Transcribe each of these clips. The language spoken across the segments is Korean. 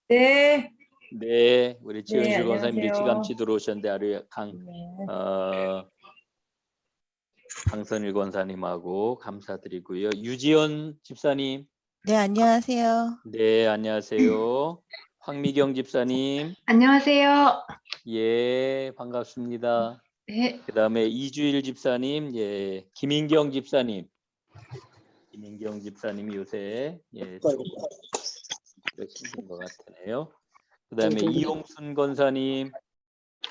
네, 네, 우리 네, 지은실 권사님 안녕하세요. 일찌감치 들어오셨는데 네, 강선일 권사님하고 감사드리고요. 유지연 집사님, 네, 안녕하세요. 네, 안녕하세요. 황미경 집사님, 안녕하세요. 예, 반갑습니다. 네, 그다음에 이주일 집사님, 예, 김인경 집사님이 요새 조금 힘든 것 같네요. 그다음에 이용순 권사님,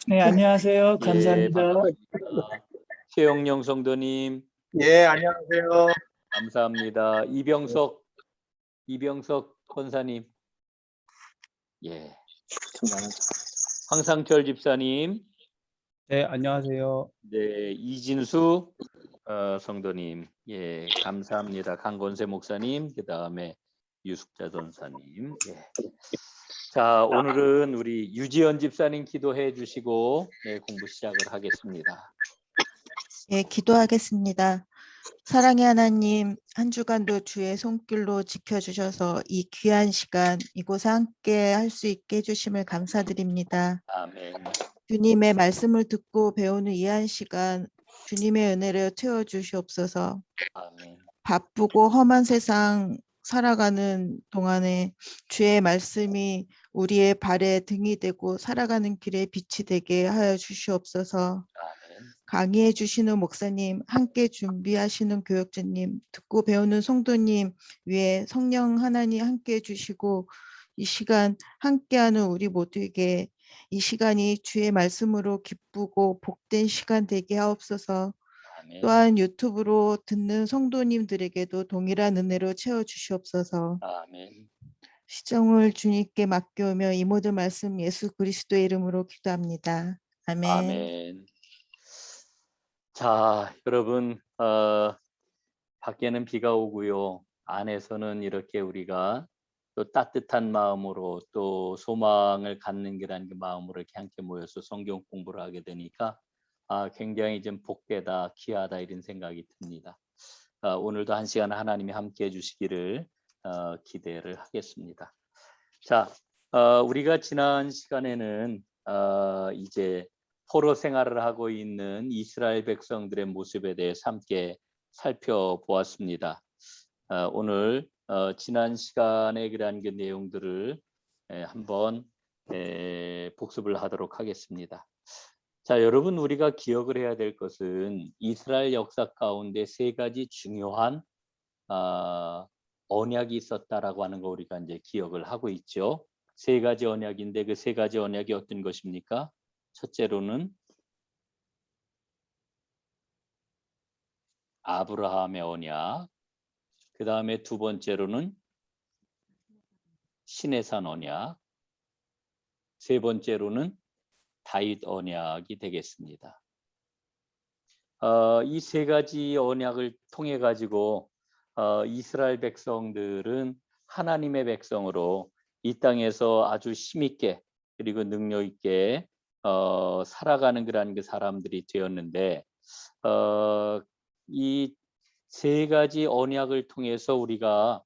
네, 안녕하세요. 예, 감사합니다. 반갑습니다. 최영령 성도님, 예, 안녕하세요. 감사합니다. 이병석 권사님, 예, 황상철 집사님, 네, 안녕하세요. 네, 이진수 성도님, 예, 감사합니다. 강건세 목사님, 그 다음에 유숙자 전사님, 예. 자, 오늘은 우리 유지연 집사님 기도해 주시고 공부 시작을 하겠습니다. 예, 기도하겠습니다. 사랑의 하나님, 한 주간도 주의 손길로 지켜주셔서 이 귀한 시간 이곳에 함께 할 수 있게 해주심을 감사드립니다. 아멘. 주님의 말씀을 듣고 배우는 이 한 시간 주님의 은혜를 채워주시옵소서. 아멘. 바쁘고 험한 세상 살아가는 동안에 주의 말씀이 우리의 발에 등이 되고 살아가는 길에 빛이 되게 하여 주시옵소서. 아멘. 강의해 주시는 목사님, 함께 준비하시는 교역자님, 듣고 배우는 성도님 위에 성령 하나님 함께 해주시고 이 시간 함께하는 우리 모두에게 이 시간이 주의 말씀으로 기쁘고 복된 시간 되게 하옵소서. 아멘. 또한 유튜브로 듣는 성도님들에게도 동일한 은혜로 채워주시옵소서. 아멘. 시정을 주님께 맡겨오며 이 모든 말씀 예수 그리스도의 이름으로 기도합니다. 아멘. 아멘. 자, 여러분, 밖에는 비가 오고요. 안에서는 이렇게 우리가 또 따뜻한 마음으로 또 소망을 갖는 게라는 그 마음으로 이렇게 함께 모여서 성경 공부를 하게 되니까 굉장히 좀 복되다, 귀하다 이런 생각이 듭니다. 오늘도 한 시간 하나님이 함께 해주시기를 기대를 하겠습니다. 자, 우리가 지난 시간에는 이제 포로 생활을 하고 있는 이스라엘 백성들의 모습에 대해서 함께 살펴보았습니다. 오늘 지난 시간에 그러한 그 내용들을 한번 복습을 하도록 하겠습니다. 자, 여러분 우리가 기억을 해야 될 것은 이스라엘 역사 가운데 세 가지 중요한 언약이 있었다라고 하는 거 우리가 이제 기억을 하고 있죠. 세 가지 언약인데 그 세 가지 언약이 어떤 것입니까? 첫째로는 아브라함의 언약, 그 다음에 두 번째로는 시내산 언약, 세 번째로는 다윗 언약이 되겠습니다. 이 세 가지 언약을 통해 가지고 이스라엘 백성들은 하나님의 백성으로 이 땅에서 아주 힘있게 그리고 능력 있게 살아가는 그러한 그 사람들이 되었는데 이 세 가지 언약을 통해서 우리가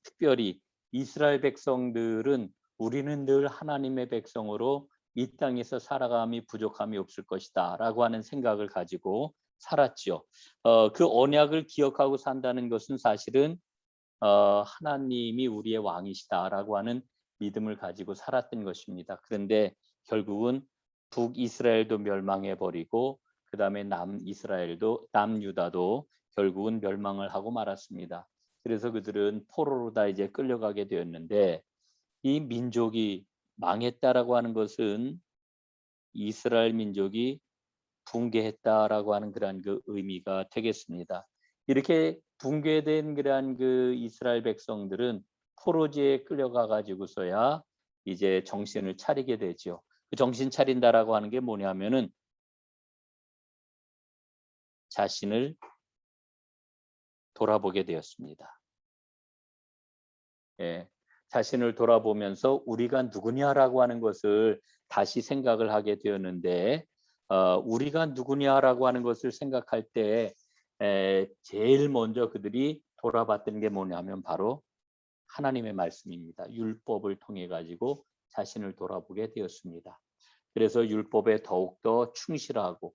특별히 이스라엘 백성들은 우리는 늘 하나님의 백성으로 이 땅에서 살아감이 부족함이 없을 것이다 라고 하는 생각을 가지고 살았죠. 그 언약을 기억하고 산다는 것은 사실은 하나님이 우리의 왕이시다라고 하는 믿음을 가지고 살았던 것입니다. 그런데 결국은 북이스라엘도 멸망해버리고 그 다음에 남이스라엘도 남유다도 결국은 멸망을 하고 말았습니다. 그래서 그들은 포로로 다 이제 끌려가게 되었는데 이 민족이 망했다라고 하는 것은 이스라엘 민족이 붕괴했다라고 하는 그러한 그 의미가 되겠습니다. 이렇게 붕괴된 그러한 그 이스라엘 백성들은 포로지에 끌려가 가지고서야 이제 정신을 차리게 되죠. 그 정신 차린다라고 하는 게 뭐냐면은 자신을 돌아보게 되었습니다. 예, 자신을 돌아보면서 우리가 누구냐라고 하는 것을 다시 생각을 하게 되었는데 우리가 누구냐라고 하는 것을 생각할 때 제일 먼저 그들이 돌아봤던 게 뭐냐면 바로 하나님의 말씀입니다. 율법을 통해 가지고 자신을 돌아보게 되었습니다. 그래서 율법에 더욱더 충실하고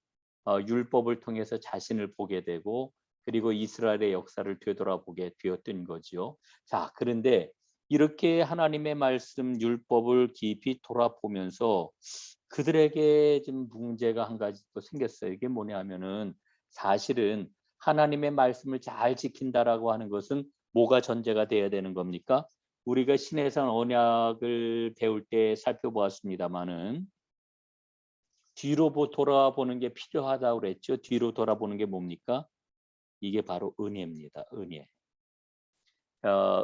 율법을 통해서 자신을 보게 되고 그리고 이스라엘의 역사를 되돌아보게 되었던 거지요. 자, 그런데 이렇게 하나님의 말씀 율법을 깊이 돌아보면서 그들에게 좀 문제가 한 가지 또 생겼어요. 이게 뭐냐면은 사실은 하나님의 말씀을 잘 지킨다라고 하는 것은 뭐가 전제가 되어야 되는 겁니까? 우리가 신해산 언약을 배울 때 살펴보았습니다마는 뒤로 돌아보는 게 필요하다고 그랬죠. 뒤로 돌아보는 게 뭡니까? 이게 바로 은혜입니다. 은혜.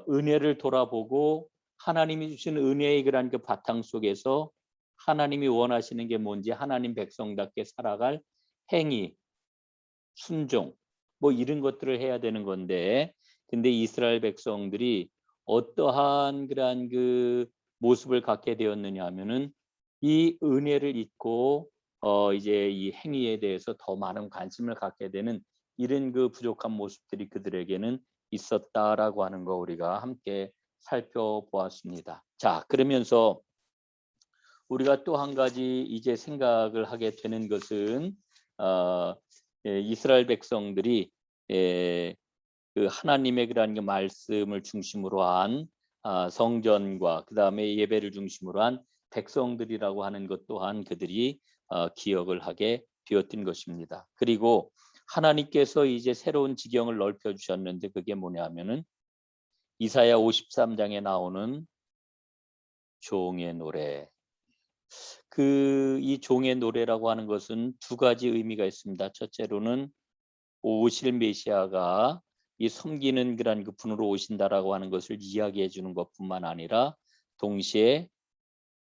은혜를 돌아보고 하나님이 주신 은혜의 그런 그 바탕 속에서 하나님이 원하시는 게 뭔지 하나님 백성답게 살아갈 행위, 순종 뭐 이런 것들을 해야 되는 건데 근데 이스라엘 백성들이 어떠한 그러한 그 모습을 갖게 되었느냐 하면은 이 은혜를 잊고 이제 이 행위에 대해서 더 많은 관심을 갖게 되는 이런 그 부족한 모습들이 그들에게는 있었다라고 하는 거 우리가 함께 살펴보았습니다. 자, 그러면서 우리가 또 한 가지 이제 생각을 하게 되는 것은 이스라엘 백성들이 그 하나님의 그러한 그 말씀을 중심으로 한 성전과 그 다음에 예배를 중심으로 한 백성들이라고 하는 것 또한 그들이 기억을 하게 되었던 것입니다. 그리고 하나님께서 이제 새로운 지경을 넓혀 주셨는데 그게 뭐냐면은 이사야 53장에 나오는 종의 노래. 이 종의 노래라고 하는 것은 두 가지 의미가 있습니다. 첫째로는 오실 메시아가 이 섬기는 그런 그 분으로 오신다라고 하는 것을 이야기해 주는 것뿐만 아니라 동시에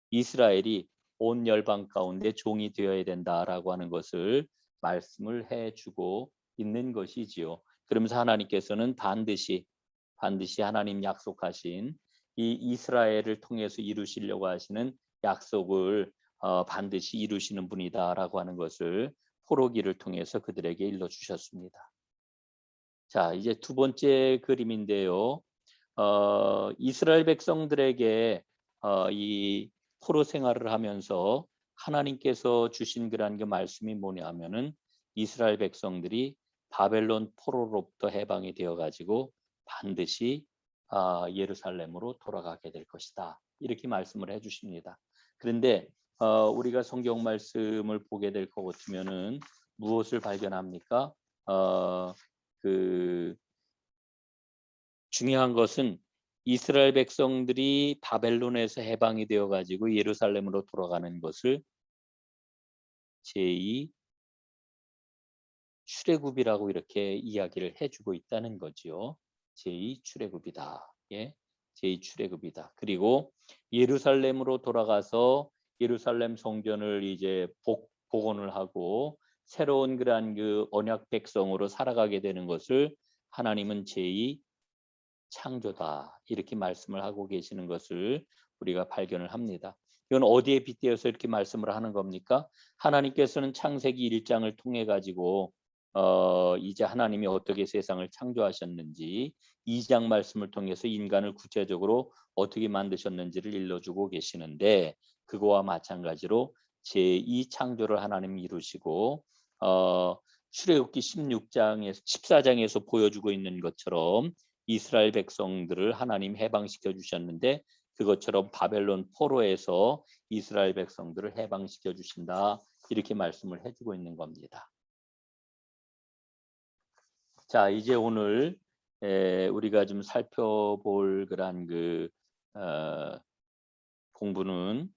이스라엘이 온 열방 가운데 종이 되어야 된다라고 하는 것을 말씀을 해주고 있는 것이지요. 그러면서 하나님께서는 반드시 하나님 약속하신 이 이스라엘을 통해서 이루시려고 하시는 약속을 반드시 이루시는 분이다라고 하는 것을 포로기를 통해서 그들에게 일러주셨습니다. 자, 이제 두 번째 그림인데요. 이스라엘 백성들에게 이 포로 생활을 하면서 하나님께서 주신 그런 그 말씀이 뭐냐면은 이스라엘 백성들이 바벨론 포로로부터 해방이 되어 가지고 반드시 예루살렘으로 돌아가게 될 것이다. 이렇게 말씀을 해주십니다. 그런데 우리가 성경 말씀을 보게 될 것 같으면은 무엇을 발견합니까? 그 중요한 것은 이스라엘 백성들이 바벨론에서 해방이 되어 가지고 예루살렘으로 돌아가는 것을 제2 출애굽이라고 이렇게 이야기를 해주고 있다는 거지요. 제2 출애굽이다. 예, 제2 출애굽이다. 그리고 예루살렘으로 돌아가서 예루살렘 성전을 이제 복원을 하고 새로운 그러한 그 언약 백성으로 살아가게 되는 것을 하나님은 제2 창조다. 이렇게 말씀을 하고 계시는 것을 우리가 발견을 합니다. 이건 어디에 빗대어서 이렇게 말씀을 하는 겁니까? 하나님께서는 창세기 1장을 통해 가지고 이제 하나님이 어떻게 세상을 창조하셨는지 2장 말씀을 통해서 인간을 구체적으로 어떻게 만드셨는지를 일러주고 계시는데 그거와 마찬가지로 제2 창조를 하나님이 이루시고 출애굽기 14장에서 보여주고 있는 것처럼 이스라엘 백성들을 하나님 해방시켜 주셨는데 그것처럼 바벨론 포로에서 이스라엘 백성들을 해방시켜 주신다. 이렇게 말씀을 해주고 있는 겁니다. 자, 이제 오늘 우리가 좀 살펴볼 그런 그 공부는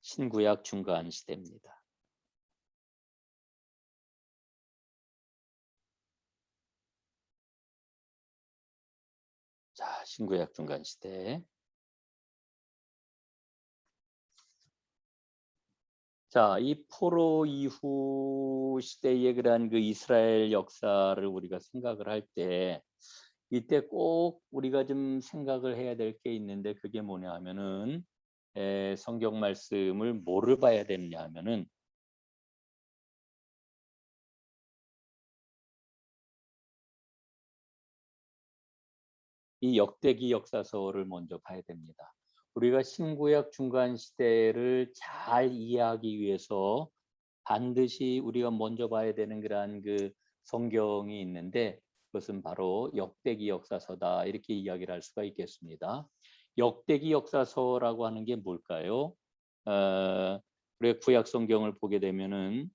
신구약 중간 시대입니다. 자, 신구약 중간 시대. 자, 이 포로 이후 시대의 그러한 그 이스라엘 역사를 우리가 생각을 할 때 이때 꼭 우리가 좀 생각을 해야 될 게 있는데 그게 뭐냐 하면은 성경 말씀을 뭐를 봐야 되느냐 하면은 이 역대기 역사서를 먼저 봐야 됩니다. 우리가 신구약 중간 시대를 잘 이해하기 위해서 반드시 우리가 먼저 봐야 되는 그러한 그 성경이 있는데 그것은 바로 역대기 역사서다 이렇게 이야기를 할 수가 있겠습니다. 역대기 역사서라고 하는 게 뭘까요? 우리가 구약 성경을 보게 되면은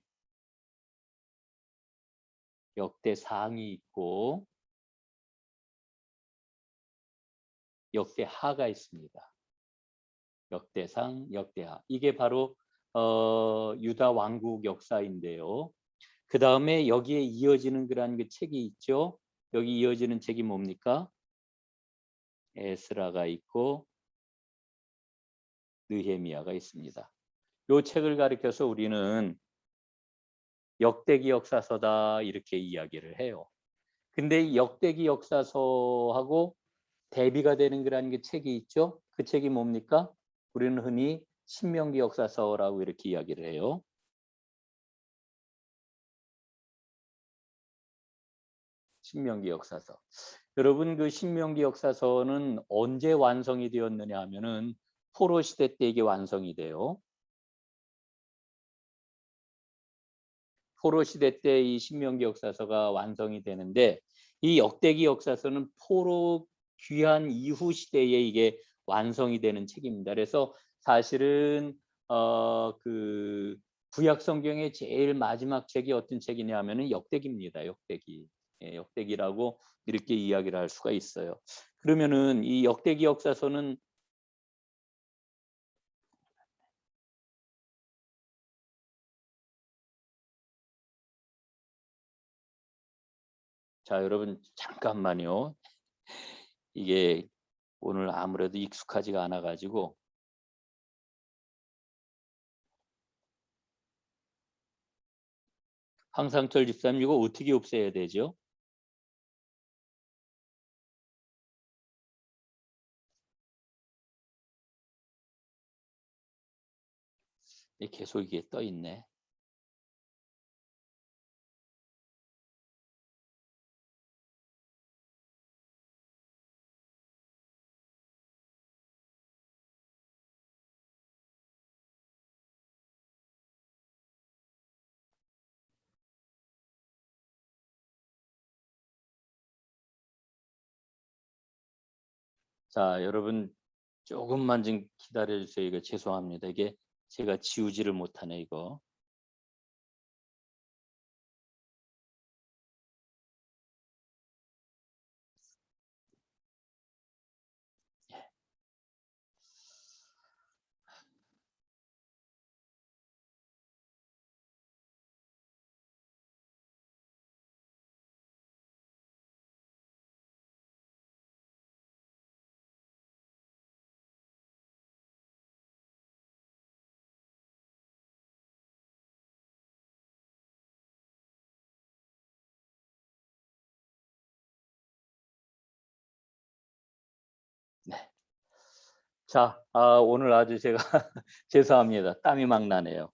역대상이 있고 역대하가 있습니다. 역대상, 역대하. 이게 바로 유다 왕국 역사인데요. 그 다음에 여기에 이어지는 그러한 그 책이 있죠. 여기 이어지는 책이 뭡니까? 에스라가 있고 느헤미야가 있습니다. 이 책을 가리켜서 우리는 역대기 역사서다 이렇게 이야기를 해요. 근데 이 역대기 역사서하고 대비가 되는 그런 게 책이 있죠. 그 책이 뭡니까? 우리는 흔히 신명기 역사서라고 이렇게 이야기를 해요. 신명기 역사서. 여러분 그 신명기 역사서는 언제 완성이 되었느냐 하면은 포로 시대 때 이게 완성이 돼요. 포로 시대 때 이 신명기 역사서가 완성이 되는데 이 역대기 역사서는 포로 귀환 이후 시대에 이게 완성이 되는 책입니다. 그래서 사실은 그 구약 성경의 제일 마지막 책이 어떤 책이냐면은 역대기입니다. 역대기. 예, 역대기라고 이렇게 이야기를 할 수가 있어요. 그러면은 이 역대기 역사서는 자, 여러분 잠깐만요. 이게 오늘 아무래도 익숙하지가 않아 가지고 황상철 집사님 이거 어떻게 없애야 되죠? 계속 이게 떠 있네. 자, 여러분 조금만 좀 기다려 주세요. 이거 죄송합니다. 이게 제가 지우지를 못하네 이거. 네. 자, 오늘 아주 제가 죄송합니다. 땀이 막 나네요.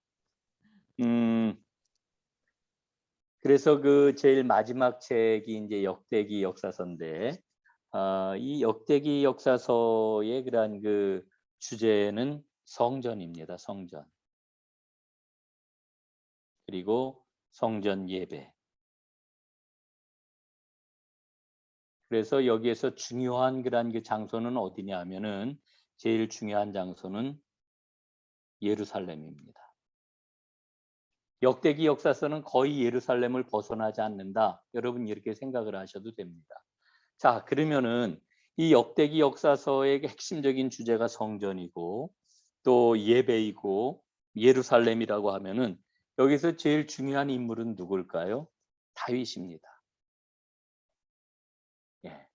그래서 그 제일 마지막 책이 이제 역대기 역사서인데, 이 역대기 역사서의 그러한 그 주제는 성전입니다. 성전. 그리고 성전 예배. 그래서 여기에서 중요한 그러한 그 장소는 어디냐 하면은 제일 중요한 장소는 예루살렘입니다. 역대기 역사서는 거의 예루살렘을 벗어나지 않는다. 여러분 이렇게 생각을 하셔도 됩니다. 자, 그러면은 이 역대기 역사서의 핵심적인 주제가 성전이고 또 예배이고 예루살렘이라고 하면은 여기서 제일 중요한 인물은 누굴까요? 다윗입니다. 예.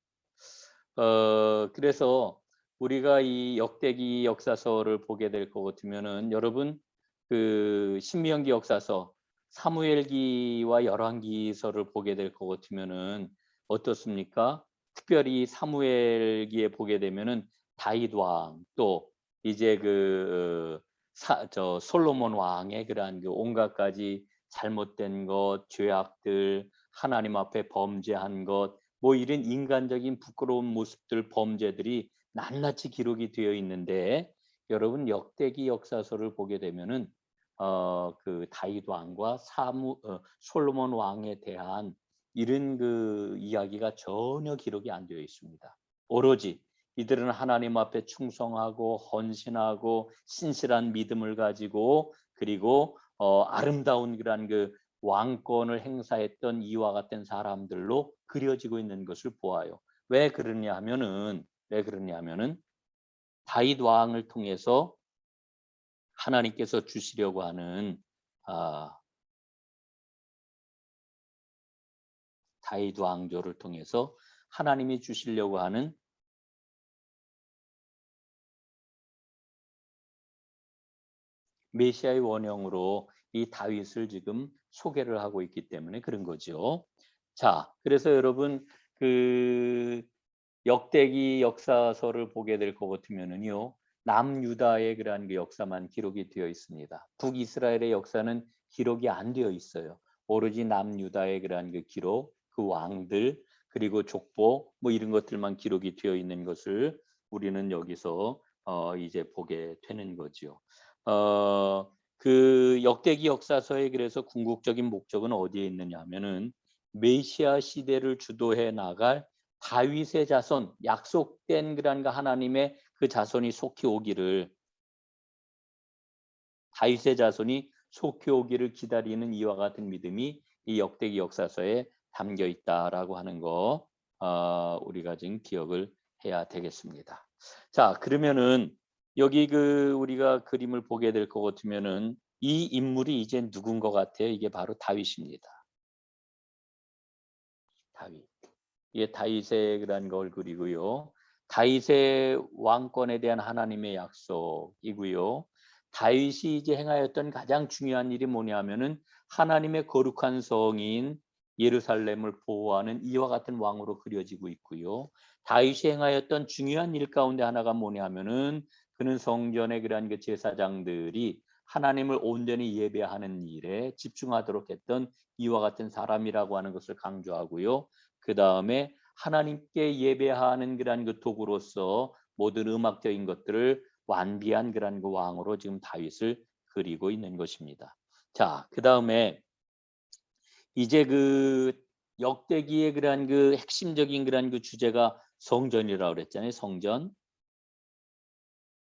그래서 우리가 이 역대기 역사서를 보게 될 것 같으면은 여러분 그 신명기 역사서, 사무엘기와 열왕기서를 보게 될 것 같으면은 어떻습니까? 특별히 사무엘기에 보게 되면은 다윗 왕, 또 이제 그 솔로몬 왕의 그러한 그 온갖 가지 잘못된 것, 죄악들, 하나님 앞에 범죄한 것, 뭐 이런 인간적인 부끄러운 모습들, 범죄들이 낱낱이 기록이 되어 있는데 여러분 역대기 역사서를 보게 되면은 그 다윗 왕과 솔로몬 왕에 대한 이런 그 이야기가 전혀 기록이 안 되어 있습니다. 오로지 이들은 하나님 앞에 충성하고 헌신하고 신실한 믿음을 가지고 그리고 아름다운 그런 그 왕권을 행사했던 이와 같은 사람들로 그려지고 있는 것을 보아요. 왜 그러냐 하면은 다윗 왕을 통해서 하나님께서 주시려고 하는 다윗 왕조를 통해서 하나님이 주시려고 하는 메시아의 원형으로 이 다윗을 지금 소개를 하고 있기 때문에 그런 거죠. 자, 그래서 여러분 그 역대기 역사서를 보게 될 것 같으면은요, 남유다의 그러한 그 역사만 기록이 되어 있습니다. 북이스라엘의 역사는 기록이 안 되어 있어요. 오로지 남유다의 그러한 그 기록, 그 왕들 그리고 족보 뭐 이런 것들만 기록이 되어 있는 것을 우리는 여기서 이제 보게 되는 거죠. 그 역대기 역사서의 그래서 궁극적인 목적은 어디에 있느냐 하면은 메시아 시대를 주도해 나갈 다윗의 자손, 약속된 그런가 하나님의 그 자손이 속히 오기를, 다윗의 자손이 속히 오기를 기다리는 이와 같은 믿음이 이 역대기 역사서에 담겨 있다라고 하는 거 우리가 지금 기억을 해야 되겠습니다. 자, 그러면은 여기 그 우리가 그림을 보게 될 것 같으면은 이 인물이 이제 누군 것 같아요? 이게 바로 다윗입니다. 다윗. 이게 다윗의 그런 걸 그리고요. 다윗의 왕권에 대한 하나님의 약속이고요. 다윗이 이제 행하였던 가장 중요한 일이 뭐냐면은 하나님의 거룩한 성인 예루살렘을 보호하는 이와 같은 왕으로 그려지고 있고요. 다윗이 행하였던 중요한 일 가운데 하나가 뭐냐면은 그는 성전의 그러한 그 제사장들이 하나님을 온전히 예배하는 일에 집중하도록 했던 이와 같은 사람이라고 하는 것을 강조하고요. 그 다음에 하나님께 예배하는 그러한 그 도구로서 모든 음악적인 것들을 완비한 그러한 그 왕으로 지금 다윗을 그리고 있는 것입니다. 자, 그 다음에 이제 그 역대기의 그러한 그 핵심적인 그러한 그 주제가 성전이라고 그랬잖아요. 성전.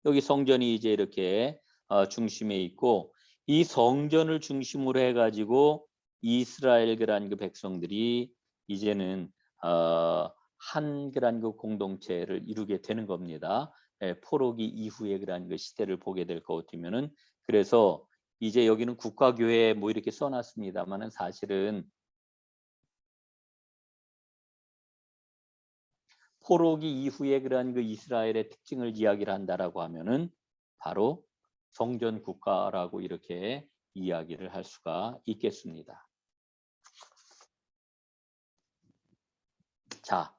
여기 성전이 이제 이렇게 중심에 있고 이 성전을 중심으로 해가지고 이스라엘 그러한 그 백성들이 이제는 한 그러한 그 공동체를 이루게 되는 겁니다. 포로기 이후의 그러한 그 시대를 보게 될 것 같으면은 그래서 이제 여기는 국가교회 뭐 이렇게 써놨습니다만은 사실은 포로기 이후에 그러한 그 이스라엘의 특징을 이야기를 한다라고 하면은 바로 성전 국가라고 이렇게 이야기를 할 수가 있겠습니다. 자,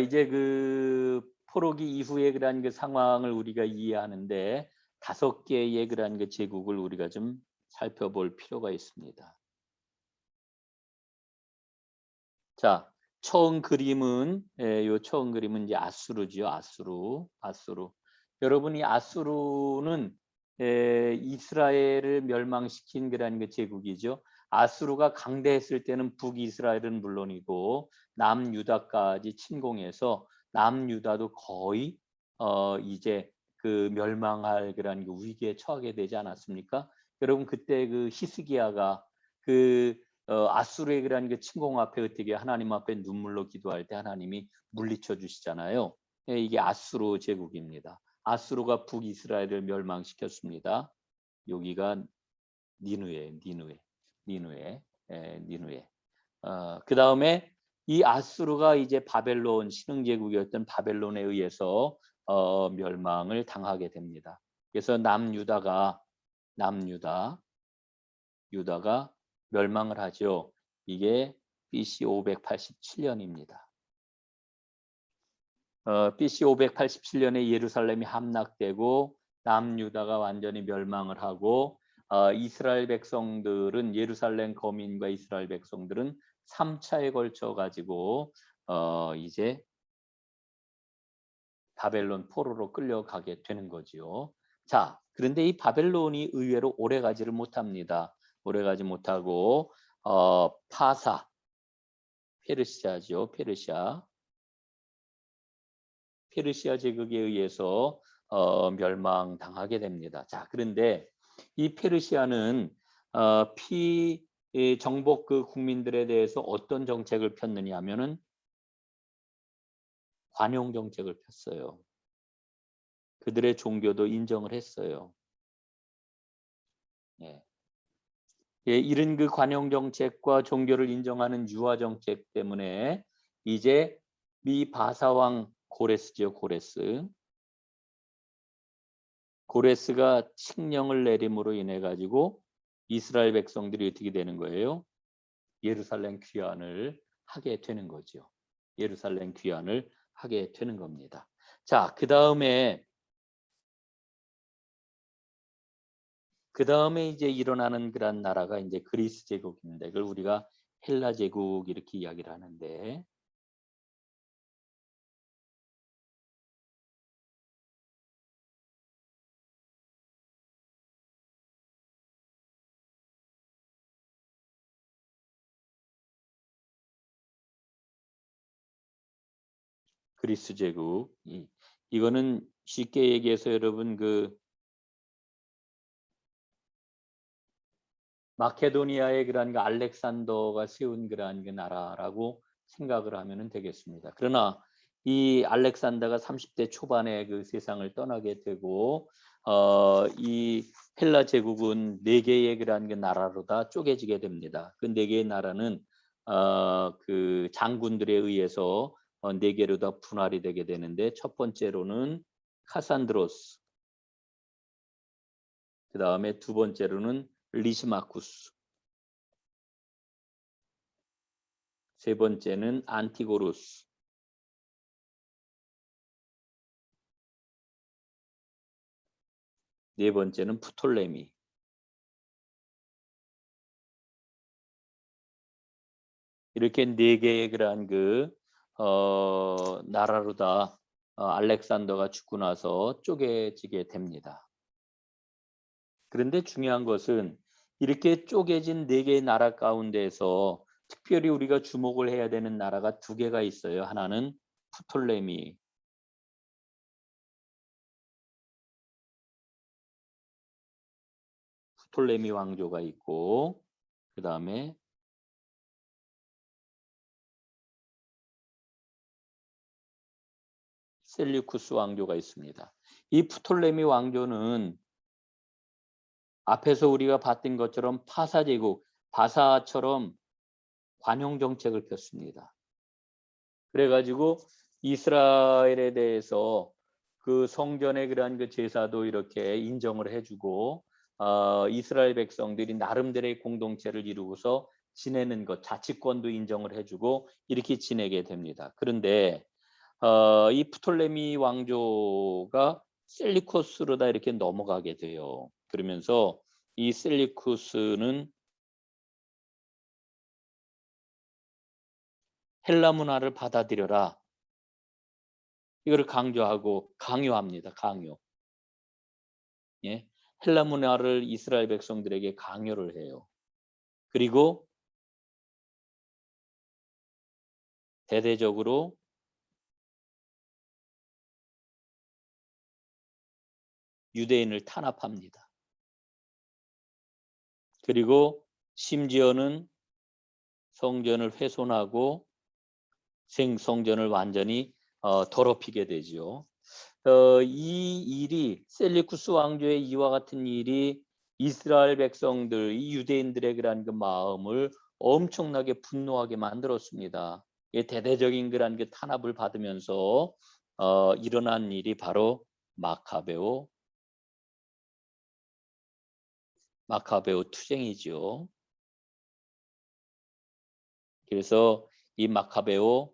이제 그 포로기 이후에 그러한 그 상황을 우리가 이해하는데 5개의 그러한 그 제국을 우리가 좀 살펴볼 필요가 있습니다. 자, 처음 그림은 처음 그림은 이제 아수르지요. 아수르. 여러분이 아수르는 이스라엘을 멸망시킨 그런 그 제국이죠. 아수르가 강대했을 때는 북이스라엘은 물론이고 남유다까지 침공해서 남유다도 거의 이제 그 멸망할 그런 그 위기에 처하게 되지 않았습니까? 여러분 그때 그 히스기야가 그 아수르의 그런 그 침공 앞에 어떻게 하나님 앞에 눈물로 기도할 때 하나님이 물리쳐 주시잖아요. 이게 아수르 제국입니다. 아수르가 북이스라엘을 멸망시켰습니다. 여기가 니누에. 그 다음에 이 아수르가 이제 바벨론 신흥제국이었던 바벨론에 의해서 멸망을 당하게 됩니다. 그래서 유다가 멸망을 하죠. 이게 BC 587년입니다. BC 587년에 예루살렘이 함락되고 남유다가 완전히 멸망을 하고 이스라엘 백성들은 예루살렘 거민과 이스라엘 백성들은 3차에 걸쳐 가지고 이제 바벨론 포로로 끌려가게 되는 거지요. 자, 그런데 이 바벨론이 의외로 오래가지를 못합니다. 오래가지 못하고 파사, 페르시아죠. 페르시아 제국에 의해서 멸망당하게 됩니다. 자, 그런데 이 페르시아는 정복 그 국민들에 대해서 어떤 정책을 폈느냐 하면은 관용 정책을 폈어요. 그들의 종교도 인정을 했어요. 예. 예, 이런 그 관용 정책과 종교를 인정하는 유화 정책 때문에 이제 미 바사왕 고레스죠. 고레스가 칙령을 내림으로 인해 가지고 이스라엘 백성들이 어떻게 되는 거예요? 예루살렘 귀환을 하게 되는 거죠. 예루살렘 귀환을 하게 되는 겁니다. 자, 그 다음에 이제 일어나는 그런 나라가 이제 그리스 제국인데, 그걸 우리가 헬라 제국 이렇게 이야기를 하는데, 그리스 제국 이거는 쉽게 얘기해서 여러분 그 마케도니아의 그러한 그 알렉산더가 세운 그러한 그 나라라고 생각을 하면 되겠습니다. 그러나 이 알렉산더가 30대 초반에 그 세상을 떠나게 되고 이 헬라 제국은 4개의 그러한 그 나라로 다 쪼개지게 됩니다. 그 4개의 나라는 그 장군들에 의해서 4개로 다 분할이 되게 되는데, 첫 번째로는 카산드로스, 그 다음에 두 번째로는 리시마쿠스, 세 번째는 안티고루스, 네 번째는 프톨레미. 이렇게 4개의 그러한 그 나라로 다 알렉산더가 죽고 나서 쪼개지게 됩니다. 그런데 중요한 것은 이렇게 쪼개진 4개의 나라 가운데에서 특별히 우리가 주목을 해야 되는 나라가 2개가 있어요. 하나는 프톨레미, 왕조가 있고, 그 다음에 셀류쿠스 왕조가 있습니다. 이 프톨레미 왕조는 앞에서 우리가 봤던 것처럼 파사 제국, 바사처럼 관용 정책을 폈습니다. 그래가지고 이스라엘에 대해서 그 성전의 그러한 그 제사도 이렇게 인정을 해주고 이스라엘 백성들이 나름대로의 공동체를 이루고서 지내는 것, 자치권도 인정을 해주고 이렇게 지내게 됩니다. 그런데 이 프톨레미 왕조가 셀리코스로 다 이렇게 넘어가게 돼요. 그러면서 이 셀리쿠스는 헬라 문화를 받아들여라, 이거를 강요합니다. 강요. 예? 헬라 문화를 이스라엘 백성들에게 강요를 해요. 그리고 대대적으로 유대인을 탄압합니다. 그리고 심지어는 성전을 훼손하고 성전을 완전히 더럽히게 되죠. 이 일이, 셀리쿠스 왕조의 이와 같은 일이 이스라엘 백성들, 이 유대인들의 그런 그 마음을 엄청나게 분노하게 만들었습니다. 대대적인 그런 그 탄압을 받으면서 일어난 일이 바로 마카베오 투쟁이죠. 그래서 이 마카베오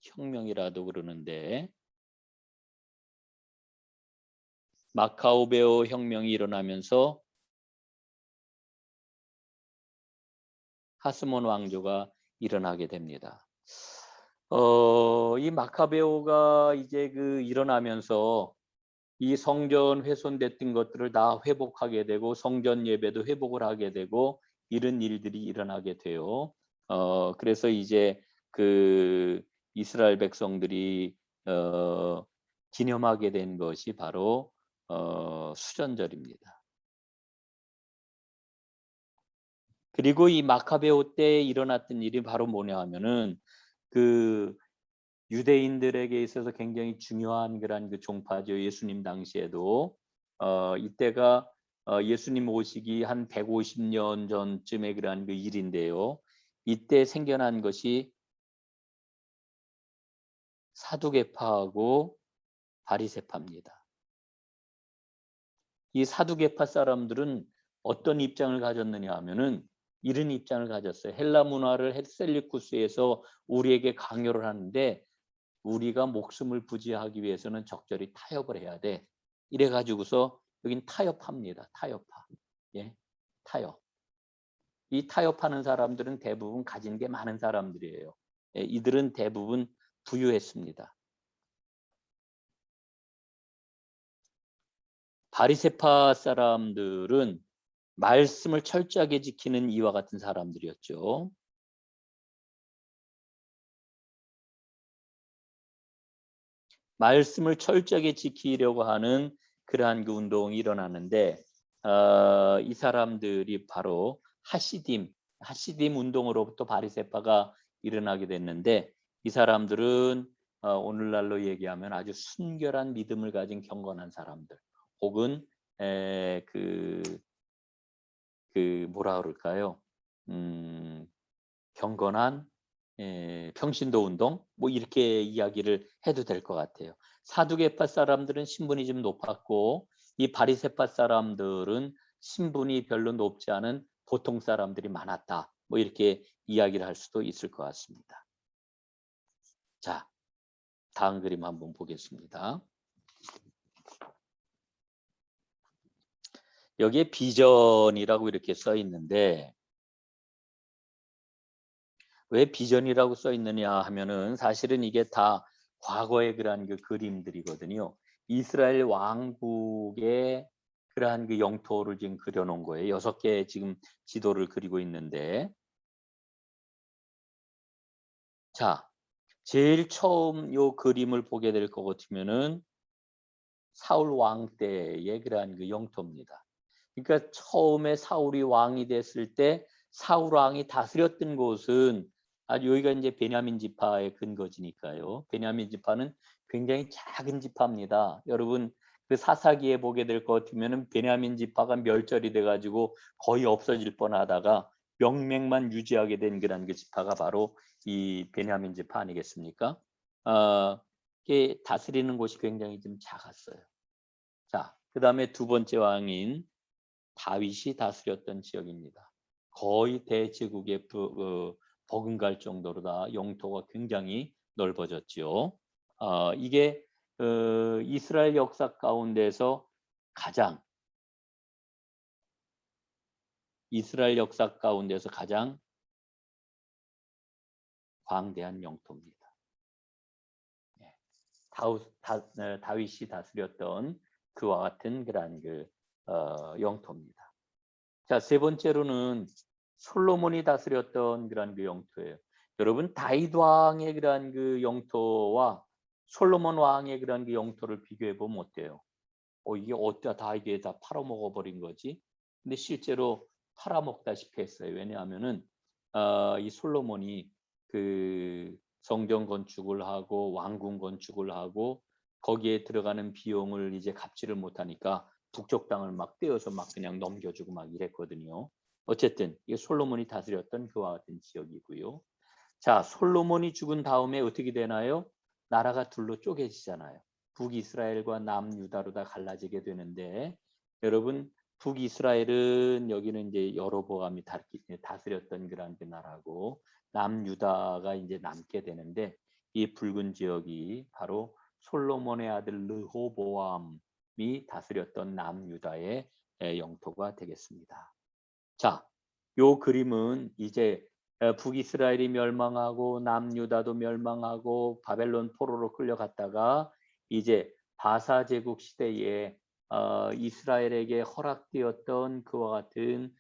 혁명이라도 그러는데, 마카베오 혁명이 일어나면서 하스몬 왕조가 일어나게 됩니다. 이 마카베오가 이제 일어나면서 이 성전 훼손됐던 것들을 다 회복하게 되고 성전 예배도 회복을 하게 되고 이런 일들이 일어나게 돼요. 그래서 이제 이스라엘 백성들이 기념하게 된 것이 바로 수전절입니다. 그리고 이 마카베오 때 일어났던 일이 바로 뭐냐 하면은 유대인들에게 있어서 굉장히 중요한 그런 종파죠. 예수님 당시에도 이때가 예수님 오시기 한 150년 전쯤의 그런 일인데요. 이때 생겨난 것이 사두개파하고 바리새파입니다. 이 사두개파 사람들은 어떤 입장을 가졌느냐 하면은 이런 입장을 가졌어요. 헬라 문화를 셀리쿠스에서 우리에게 강요를 하는데 우리가 목숨을 부지하기 위해서는 적절히 타협을 해야 돼. 이래 가지고서 여긴 타협합니다. 타협파. 예. 타협. 이 타협하는 사람들은 대부분 가진 게 많은 사람들이에요. 예, 이들은 대부분 부유했습니다. 바리새파 사람들은 말씀을 철저하게 지키는 이와 같은 사람들이었죠. 말씀을 철저하게 지키려고 하는 그러한 운동이 일어나는데 이 사람들이 바로 하시딤 운동으로부터 바리새파가 일어나게 됐는데 이 사람들은 오늘날로 얘기하면 아주 순결한 믿음을 가진 경건한 사람들 혹은 뭐라 그럴까요? 경건한 평신도 운동 뭐 이렇게 이야기를 해도 될 것 같아요. 사두개파 사람들은 신분이 좀 높았고 이 바리새파 사람들은 신분이 별로 높지 않은 보통 사람들이 많았다. 뭐 이렇게 이야기를 할 수도 있을 것 같습니다. 자, 다음 그림 한번 보겠습니다. 여기에 비전이라고 이렇게 써 있는데 왜 비전이라고 써 있느냐 하면은 사실은 이게 다 과거의 그러한 그림들이거든요. 이스라엘 왕국의 그러한 영토를 지금 그려놓은 거예요. 6개 지금 지도를 그리고 있는데 자, 제일 처음 요 그림을 보게 될 것 같으면은 사울 왕 때의 그러한 영토입니다. 그러니까 처음에 사울이 왕이 됐을 때 사울 왕이 다스렸던 곳은 여기가 이제 베냐민 지파의 근거지니까요. 베냐민 지파는 굉장히 작은 지파입니다. 여러분 사사기에 보게 될 것 같으면은 베냐민 지파가 멸절이 돼가지고 거의 없어질 뻔하다가 명맥만 유지하게 된 그런 지파가 바로 이 베냐민 지파 아니겠습니까? 이게 다스리는 곳이 굉장히 좀 작았어요. 자, 그 다음에 두 번째 왕인 다윗이 다스렸던 지역입니다. 거의 대제국에 버금갈 정도로 다 영토가 굉장히 넓어졌죠. 이게 이스라엘 역사 가운데서 가장 광대한 영토입니다. 다윗이 다스렸던 그와 같은 그런 영토입니다. 자, 세 번째로는 솔로몬이 다스렸던 그런 영토예요. 여러분 다윗 왕의 그런 영토와 솔로몬 왕의 그런 영토를 비교해 보면 어때요? 이게 어때 다 이게 다 팔아먹어 버린 거지? 근데 실제로 팔아먹다시피 했어요. 왜냐하면은 이 솔로몬이 성전 건축을 하고 왕궁 건축을 하고 거기에 들어가는 비용을 이제 갚지를 못하니까 북쪽 땅을 막 떼어서 막 그냥 넘겨주고 막 이랬거든요. 어쨌든 이게 솔로몬이 다스렸던 그와 같은 지역이고요. 자, 솔로몬이 죽은 다음에 어떻게 되나요? 나라가 둘로 쪼개지잖아요. 북이스라엘과 남유다로 다 갈라지게 되는데 여러분 북이스라엘은 여기는 이제 여로보암이 다스렸던 그런 나라고 남유다가 이제 남게 되는데 이 붉은 지역이 바로 솔로몬의 아들 르호보암이 다스렸던 남유다의 영토가 되겠습니다. 자, 요 그림은 이제 북이스라엘이 멸망하고 남유다도 멸망하고 바벨론 포로로 끌려갔다가 이제 바사 제국 시대에 이스라엘에게 허락되었던 그와 같은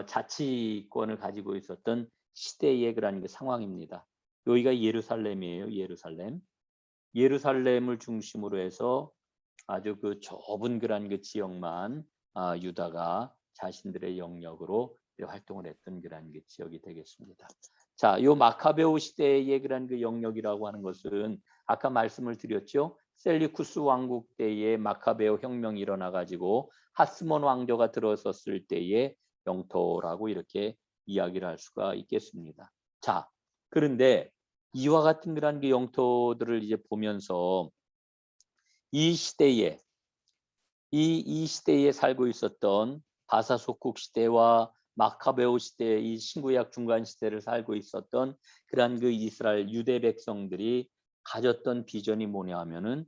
자치권을 가지고 있었던 시대의 그런 그 상황입니다. 여기가 예루살렘이에요. 예루살렘을 중심으로 해서 아주 그 좁은 그런 그 지역만 유다가 자신들의 영역으로 활동을 했던 그런 그 지역이 되겠습니다. 자, 요 마카베오 시대의 그런 그 영역이라고 하는 것은 아까 말씀을 드렸죠. 셀리쿠스 왕국 때에 마카베오 혁명이 일어나 가지고 하스몬 왕조가 들어섰을 때의 영토라고 이렇게 이야기를 할 수가 있겠습니다. 자, 그런데 이와 같은 그런 그 영토들을 이제 보면서 이 시대에 이 시대에 살고 있었던 바사 속국 시대와 마카베오 시대의 이 신구약 중간 시대를 살고 있었던 그러한 그 이스라엘 유대 백성들이 가졌던 비전이 뭐냐 하면은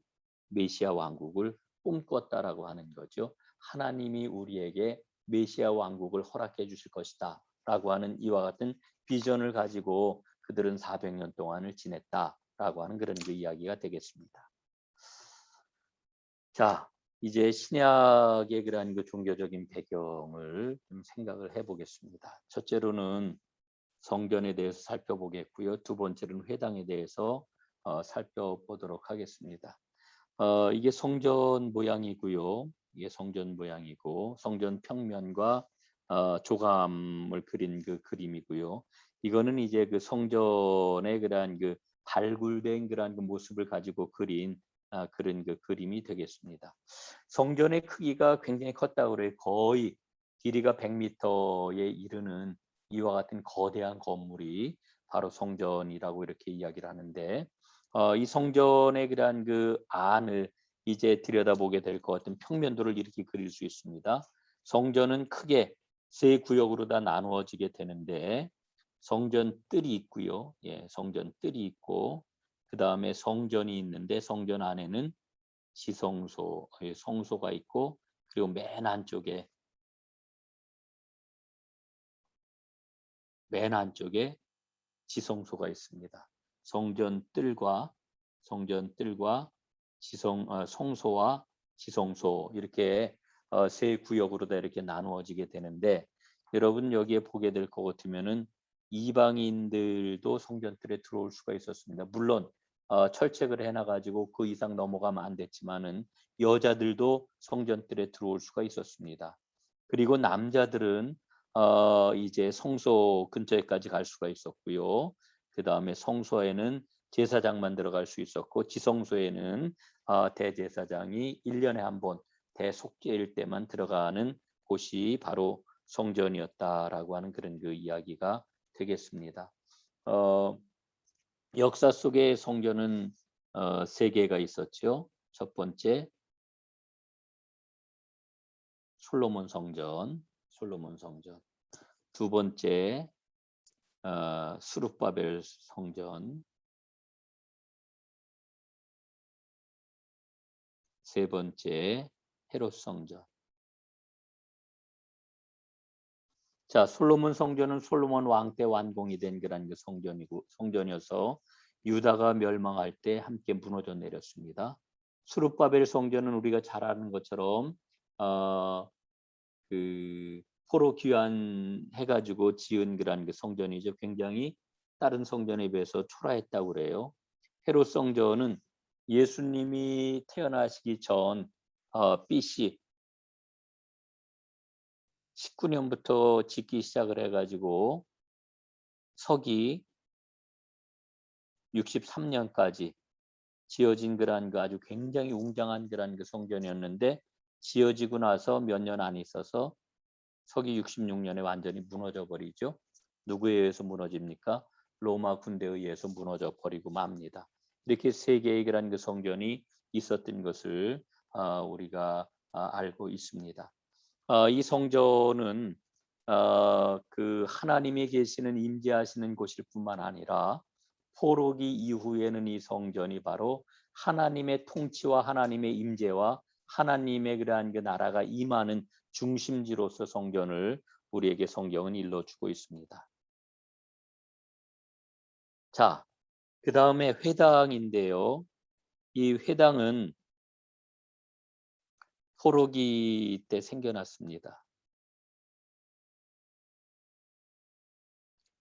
메시아 왕국을 꿈꿨다라고 하는 거죠. 하나님이 우리에게 메시아 왕국을 허락해 주실 것이다 라고 하는 이와 같은 비전을 가지고 그들은 400년 동안을 지냈다라고 하는 그런 그 이야기가 되겠습니다. 자, 이제 신약의 그러한 그 종교적인 배경을 좀 생각을 해보겠습니다. 첫째로는 성전에 대해서 살펴보겠고요. 두 번째로는 회당에 대해서 살펴보도록 하겠습니다. 이게 성전 모양이고요. 이게 성전 모양이고 성전 평면과 조감을 그린 그 그림이고요. 이거는 이제 그 성전의 그러한 그 발굴된 그러한 그 모습을 가지고 그린 그런 그 그림이 되겠습니다. 성전의 크기가 굉장히 컸다고 그래요. 거의 길이가 100m에 이르는 이와 같은 거대한 건물이 바로 성전이라고 이렇게 이야기를 하는데 이 성전의 그러한 그 안을 이제 들여다보게 될 것 같은 평면도를 이렇게 그릴 수 있습니다. 성전은 크게 세 구역으로 다 나누어지게 되는데 성전 뜰이 있고요. 예, 성전 뜰이 있고 그 다음에 성전이 있는데 성전 안에는 지성소, 성소가 있고 그리고 맨 안쪽에 지성소가 있습니다. 성전 뜰과 성소와 지성소 이렇게 세 구역으로 다 이렇게 나누어지게 되는데 여러분 여기에 보게 될 것 같으면은 이방인들도 성전 뜰에 들어올 수가 있었습니다. 물론 철책을 해놔가지고 그 이상 넘어가면 안 됐지만은 여자들도 성전 뜰에 들어올 수가 있었습니다. 그리고 남자들은 이제 성소 근처에까지 갈 수가 있었고요. 그 다음에 성소에는 제사장만 들어갈 수 있었고 지성소에는 대제사장이 1년에 한 번 대속죄일 때만 들어가는 곳이 바로 성전이었다라고 하는 그런 그 이야기가 되겠습니다. 역사 속에 성전은 세 개가 있었죠. 첫 번째 솔로몬 성전. 두 번째 스룹바벨 성전. 세 번째 헤롯 성전. 자, 솔로몬 성전은 솔로몬 왕 때 완공이 된 그런 그 성전이어서 유다가 멸망할 때 함께 무너져 내렸습니다. 스룹바벨 성전은 우리가 잘 아는 것처럼 그 포로 귀환해가지고 지은 그런 그 성전이죠. 굉장히 다른 성전에 비해서 초라했다고 그래요. 헤롯 성전은 예수님이 태어나시기 전 BC 19년부터 짓기 시작을 해가지고 서기 63년까지 지어진 그런 그 아주 굉장히 웅장한 그런 그 성전이었는데 지어지고 나서 몇 년 안 있어서 서기 66년에 완전히 무너져 버리죠. 누구에 의해서 무너집니까? 로마 군대에 의해서 무너져 버리고 맙니다. 이렇게 세 개의 그런 그 성전이 있었던 것을 우리가 알고 있습니다. 이 성전은 그 하나님이 계시는 임재하시는 곳일 뿐만 아니라 포로기 이후에는 이 성전이 바로 하나님의 통치와 하나님의 임재와 하나님의 그러한 그 나라가 임하는 중심지로서 성전을 우리에게 성경은 일러주고 있습니다. 자, 그 다음에 회당인데요. 이 회당은 포로기 때 생겨났습니다.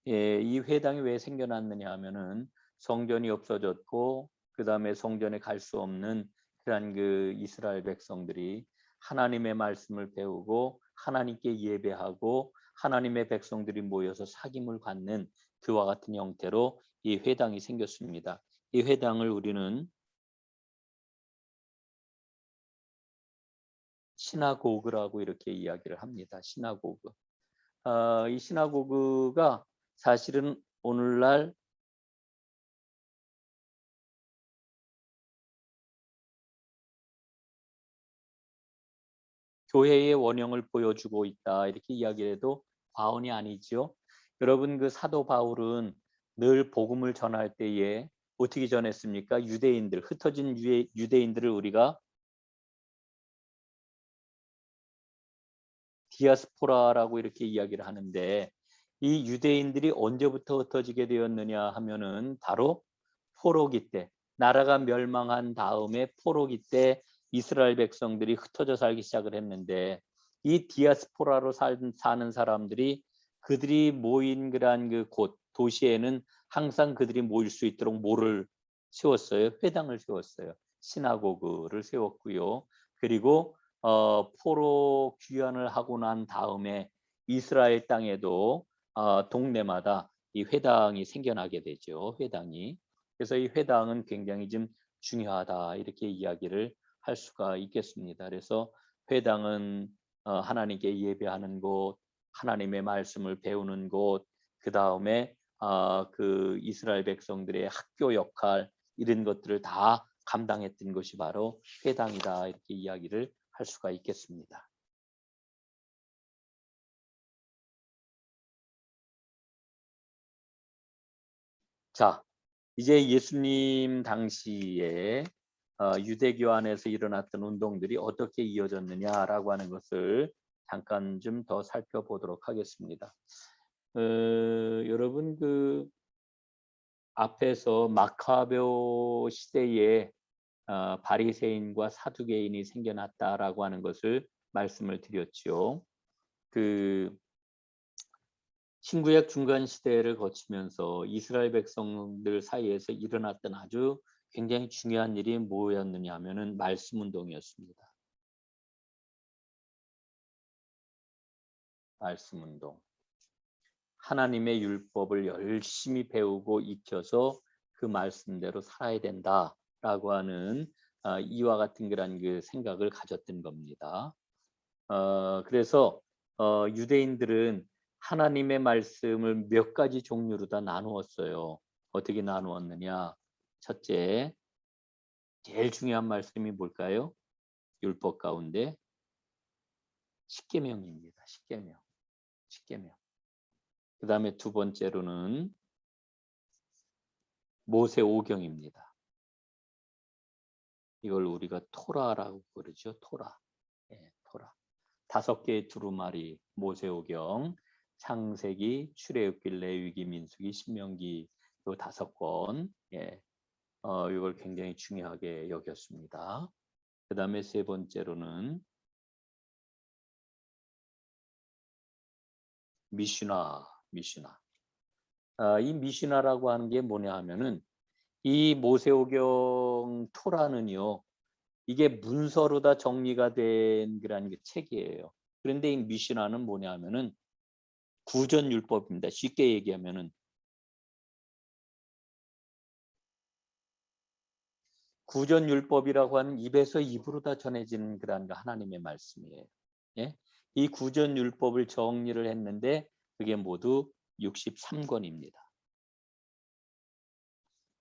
예, 이 회당이 왜 생겨났느냐 하면은 성전이 없어졌고 그 다음에 성전에 갈 수 없는 그런 그 이스라엘 백성들이 하나님의 말씀을 배우고 하나님께 예배하고 하나님의 백성들이 모여서 사귐을 갖는 그와 같은 형태로 이 회당이 생겼습니다. 이 회당을 우리는 시나고그라고 이렇게 이야기를 합니다. 시나고그. 이 시나고그가 사실은 오늘날 교회의 원형을 보여주고 있다 이렇게 이야기해도 과언이 아니죠. 여러분 그 사도 바울은 늘 복음을 전할 때에 어떻게 전했습니까? 유대인들, 흩어진 유대인들을 우리가 디아스포라라고 이렇게 이야기를 하는데 이 유대인들이 언제부터 흩어지게 되었느냐 하면은 바로 포로기 때, 나라가 멸망한 다음에 포로기 때 이스라엘 백성들이 흩어져 살기 시작을 했는데 이 디아스포라로 사는 사람들이 그들이 모인 그런 그 곳 도시에는 항상 그들이 모일 수 있도록 뭐를 세웠어요? 회당을 세웠어요. 시나고그를 세웠고요. 그리고 포로 귀환을 하고 난 다음에 이스라엘 땅에도 동네마다 이 회당이 생겨나게 되죠. 회당이. 그래서 이 회당은 굉장히 좀 중요하다 이렇게 이야기를 할 수가 있겠습니다. 그래서 회당은 하나님께 예배하는 곳, 하나님의 말씀을 배우는 곳, 그 다음에 그 이스라엘 백성들의 학교 역할 이런 것들을 다 감당했던 것이 바로 회당이다 이렇게 이야기를 할 수가 있겠습니다. 자, 이제 예수님 당시에 유대교 안에서 일어났던 운동들이 어떻게 이어졌느냐라고 하는 것을 잠깐 좀 더 살펴보도록 하겠습니다. 여러분 그 앞에서 마카베오 시대에 바리새인과 사두개인이 생겨났다라고 하는 것을 말씀을 드렸죠. 그 신구약 중간 시대를 거치면서 이스라엘 백성들 사이에서 일어났던 아주 굉장히 중요한 일이 뭐였느냐 하면은 말씀 운동이었습니다. 말씀 운동. 하나님의 율법을 열심히 배우고 익혀서 그 말씀대로 살아야 된다라고 하는 이와 같은 그런 그 생각을 가졌던 겁니다. 그래서 유대인들은 하나님의 말씀을 몇 가지 종류로 다 나누었어요. 어떻게 나누었느냐? 첫째, 제일 중요한 말씀이 뭘까요? 율법 가운데 십계명입니다. 십계명. 십계명. 그 다음에 두 번째로는 모세오경입니다. 이걸 우리가 토라라고 부르죠. 토라. 예, 토라. 5개의 두루마리 모세오경, 창세기, 출애굽기, 레위기, 민수기, 신명기 이 5권. 예. 이걸 굉장히 중요하게 여겼습니다. 그 다음에 세 번째로는 미슈나. 이 미슈나라고 하는 게 뭐냐 하면은 이 모세오경 토라는요. 이게 문서로 다 정리가 된 그런 게 책이에요. 그런데 이 미슈나는 뭐냐 하면은 구전율법입니다. 쉽게 얘기하면은 구전율법이라고 하는 입에서 입으로 다 전해지는 그런 하나님의 말씀이에요. 예? 이 구전율법을 정리를 했는데 그게 모두 63권입니다.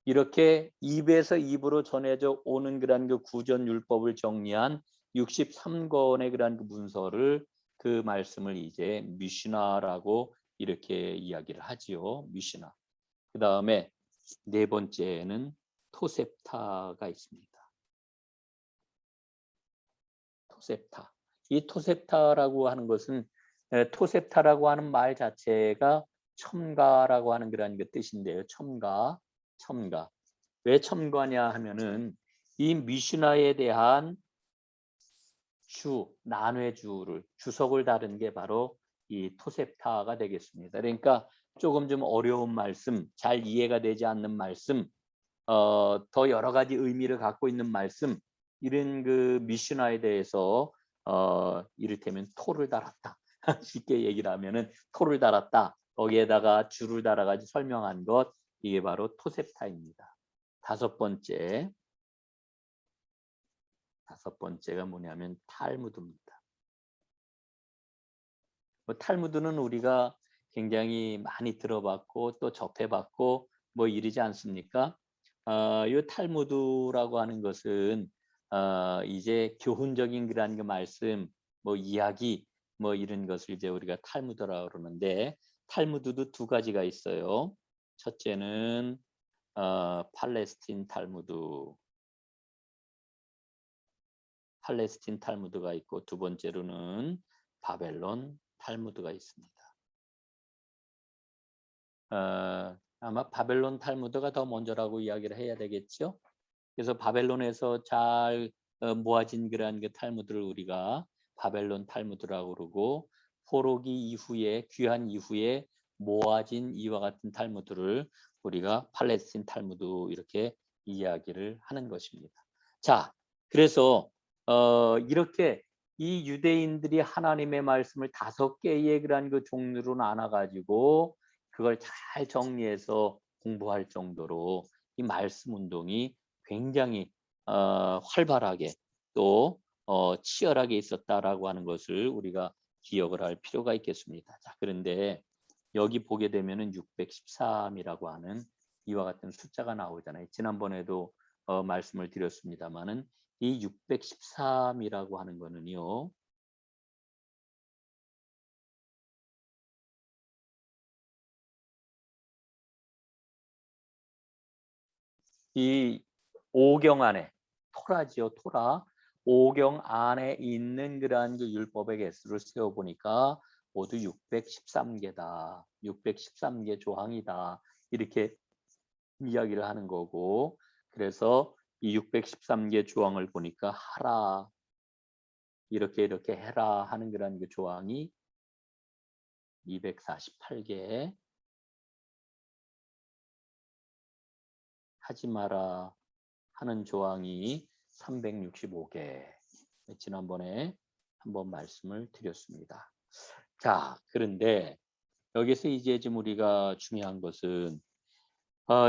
이렇게 입에서 입으로 전해져 오는 그런 그 구전율법을 정리한 63권의 그런 그 문서를 그 말씀을 이제 미슈나라고 이렇게 이야기를 하지요. 미슈나. 그 다음에 네 번째는 토셉타가 있습니다. 토셉타. 이 토셉타라고 하는 것은 토셉타라고 하는 말 자체가 첨가라고 하는 그런 그 뜻인데요. 첨가. 왜 첨가냐 하면은 이 미슈나에 대한 난회주를 주석을 다른 게 바로 이 토셉타가 되겠습니다. 그러니까 조금 좀 어려운 말씀, 잘 이해가 되지 않는 말씀, 더 여러 가지 의미를 갖고 있는 말씀, 이런 그 미슈나에 대해서 이를테면 토를 달았다. 쉽게 얘기를 하면은 토를 달았다. 거기에다가 줄을 달아가지고 설명한 것, 이게 바로 토셉타입니다. 다섯 번째가 뭐냐면 탈무드입니다. 탈무드는 우리가 굉장히 많이 들어봤고 또 접해봤고 뭐 이러지 않습니까? 이 탈무드라고 하는 것은 이제 교훈적인 그런 그 말씀, 뭐 이야기, 뭐 이런 것을 이제 우리가 탈무드라고 그러는데 탈무드도 두 가지가 있어요. 첫째는 팔레스틴 탈무드가 있고 두 번째로는 바벨론 탈무드가 있습니다. 아마 바벨론 탈무드가 더 먼저라고 이야기를 해야 되겠죠. 그래서 바벨론에서 잘 모아진 그러한 그 탈무드를 우리가 바벨론 탈무드라고 그러고 포로기 이후에 귀환 이후에 모아진 이와 같은 탈무드를 우리가 팔레스틴 탈무드 이렇게 이야기를 하는 것입니다. 자, 그래서 이렇게 이 유대인들이 하나님의 말씀을 5개의 그런 그 종류로 나눠 가지고 그걸 잘 정리해서 공부할 정도로 이 말씀 운동이 굉장히 활발하게 또 치열하게 있었다라고 하는 것을 우리가 기억을 할 필요가 있겠습니다. 자, 그런데 여기 보게 되면은 613이라고 하는 이와 같은 숫자가 나오잖아요. 지난번에도 말씀을 드렸습니다만은 이 613이라고 하는 거는요. 이 오경 안에 토라지요, 토라. 오경 안에 있는 그러한 그 율법의 개수를 세어 보니까 모두 613개다. 613개 조항이다. 이렇게 이야기를 하는 거고, 그래서 이 613개 조항을 보니까 하라, 이렇게 해라 하는 그런 그 조항이 248개, 하지 마라 하는 조항이 365개. 지난번에 한번 말씀을 드렸습니다. 자, 그런데 여기서 이제 지금 우리가 중요한 것은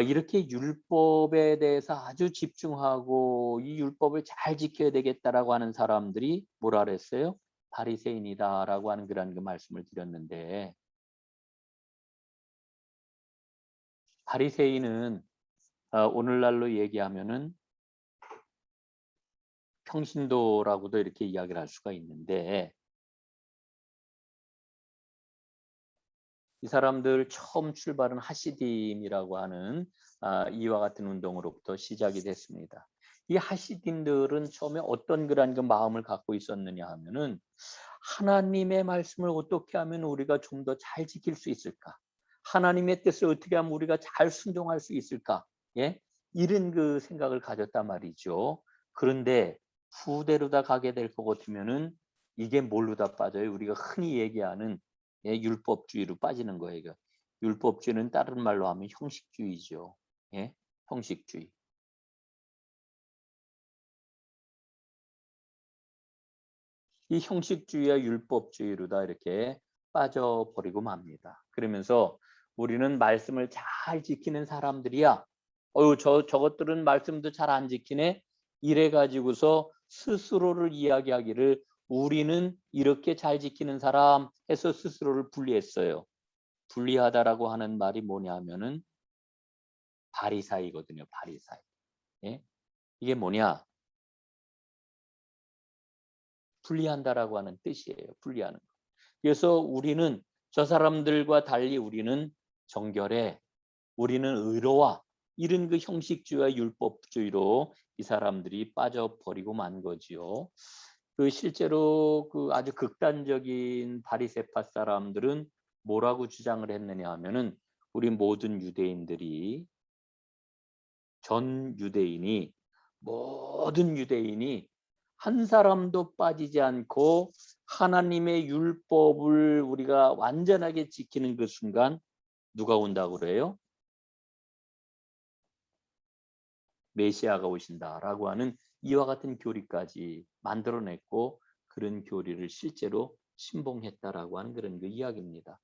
이렇게 율법에 대해서 아주 집중하고 이 율법을 잘 지켜야 되겠다라고 하는 사람들이 뭐라 그랬어요? 바리새인이다라고 하는 그런 그 말씀을 드렸는데, 바리새인은 오늘날로 얘기하면은 평신도라고도 이렇게 이야기를 할 수가 있는데, 이 사람들 처음 출발은 하시딤이라고 하는 이와 같은 운동으로부터 시작이 됐습니다. 이 하시딤들은 처음에 어떤 그런 그 마음을 갖고 있었느냐 하면은 하나님의 말씀을 어떻게 하면 우리가 좀 더 잘 지킬 수 있을까? 하나님의 뜻을 어떻게 하면 우리가 잘 순종할 수 있을까? 예? 이런 그 생각을 가졌단 말이죠. 그런데 후대로다 가게 될 것 같으면은 이게 뭘로 다 빠져요? 우리가 흔히 얘기하는 율법주의로 빠지는 거예요. 율법주의는 다른 말로 하면 형식주의죠. 예? 형식주의. 이 형식주의와 율법주의로 다 이렇게 빠져버리고 맙니다. 그러면서 우리는 말씀을 잘 지키는 사람들이야. 저것들은 말씀도 잘 안 지키네. 이래 가지고서 스스로를 이야기하기를 우리는 이렇게 잘 지키는 사람 해서 스스로를 분리했어요. 분리하다라고 하는 말이 뭐냐면은 바리사이거든요. 바리사이. 예? 이게 뭐냐? 분리한다라고 하는 뜻이에요. 분리하는 거. 그래서 우리는 저 사람들과 달리 우리는 정결해, 우리는 의로와 이런 그 형식주의와 율법주의로 이 사람들이 빠져버리고 만 거지요. 그 실제로 그 아주 극단적인 바리새파 사람들은 뭐라고 주장을 했느냐 하면은 우리 모든 유대인들이 모든 유대인이 한 사람도 빠지지 않고 하나님의 율법을 우리가 완전하게 지키는 그 순간 누가 온다고 그래요? 메시아가 오신다라고 하는 이와 같은 교리까지 만들어냈고 그런 교리를 실제로 신봉했다라고 하는 그런 그 이야기입니다.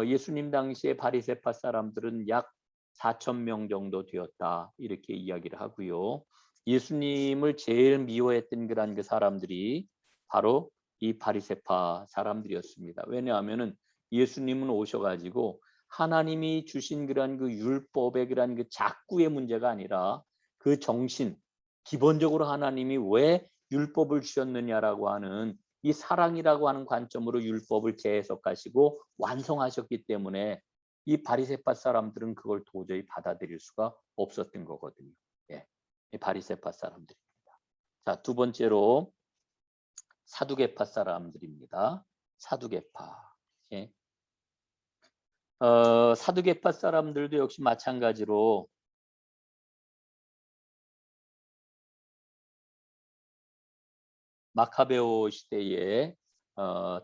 예수님 당시에 바리새파 사람들은 약 4,000명 정도 되었다 이렇게 이야기를 하고요. 예수님을 제일 미워했던 그런 그 사람들이 바로 이 바리새파 사람들이었습니다. 왜냐하면은 예수님은 오셔가지고 하나님이 주신 그런 그 율법의 그런 그 작구의 문제가 아니라 그 정신, 기본적으로 하나님이 왜 율법을 주셨느냐라고 하는 이 사랑이라고 하는 관점으로 율법을 재해석하시고 완성하셨기 때문에 이 바리새파 사람들은 그걸 도저히 받아들일 수가 없었던 거거든요. 예, 이 바리새파 사람들입니다. 자, 두 번째로 사두개파 사람들입니다. 사두개파. 예. 사두개파 사람들도 역시 마찬가지로 마카베오 시대에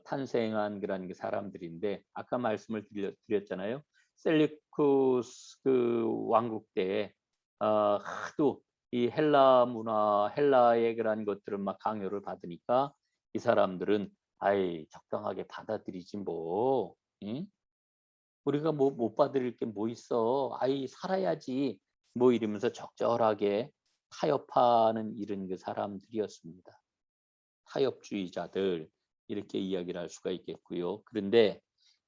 탄생한 그런 사람들인데 아까 말씀을 드렸잖아요. 셀리쿠스 그 왕국 때 하도 이 헬라 문화, 헬라의 그런 것들을 막 강요를 받으니까 이 사람들은 아이 적당하게 받아들이지 뭐, 응? 우리가 뭐 못 받아들일 게 뭐 있어? 아이 살아야지 뭐 이러면서 적절하게 타협하는 이런 그 사람들이었습니다. 타협주의자들 이렇게 이야기를 할 수가 있겠고요. 그런데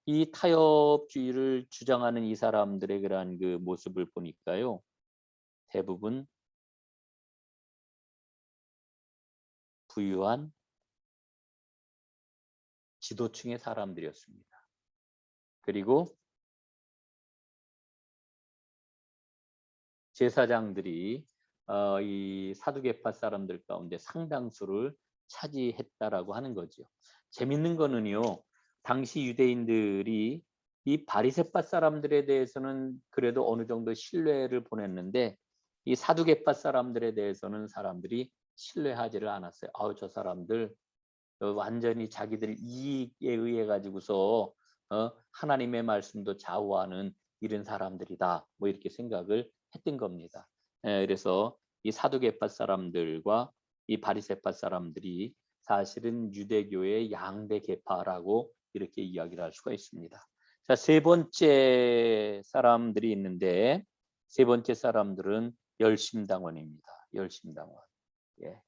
이 타협주의를 주장하는 이 사람들의 그러한 그 모습을 보니까요. 대부분 부유한 지도층의 사람들이었습니다. 그리고 제사장들이 이 사두개파 사람들 가운데 상당수를 차지했다라고 하는 거죠. 재밌는 거는요. 당시 유대인들이 이 바리새파 사람들에 대해서는 그래도 어느 정도 신뢰를 보냈는데 이 사두개파 사람들에 대해서는 사람들이 신뢰하지를 않았어요. 아우 저 사람들 완전히 자기들 이익에 의해 가지고서 하나님의 말씀도 좌우하는 이런 사람들이다. 뭐 이렇게 생각을 했던 겁니다. 그래서 이 사두개파 사람들과 이 바리새파 사람들이 사실은 유대교의 양대 계파라고 이렇게 이야기를 할 수가 있습니다. 자, 세 번째 사람들이 있는데 세 번째 사람들은 열심당원입니다. 열심당원. 예.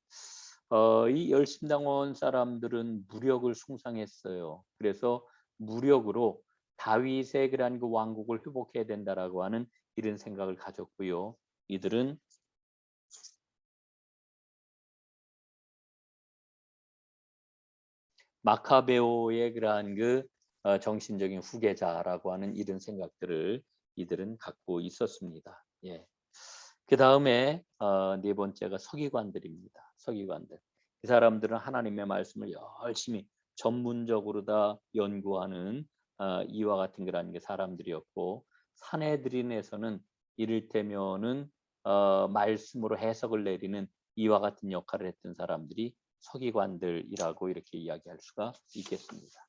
이 열심당원 사람들은 무력을 숭상했어요. 그래서 무력으로 다윗의 그런 그 왕국을 회복해야 된다라고 하는 이런 생각을 가졌고요. 이들은 마카베오의 그러한 그 정신적인 후계자라고 하는 이런 생각들을 이들은 갖고 있었습니다. 예. 그 다음에 네 번째가 서기관들입니다. 서기관들. 이 사람들은 하나님의 말씀을 열심히 전문적으로 다 연구하는 이와 같은 그런 사람들이었고 산헤드린에서는 이를테면은 말씀으로 해석을 내리는 이와 같은 역할을 했던 사람들이 서기관들이라고 이렇게 이야기할 수가 있겠습니다.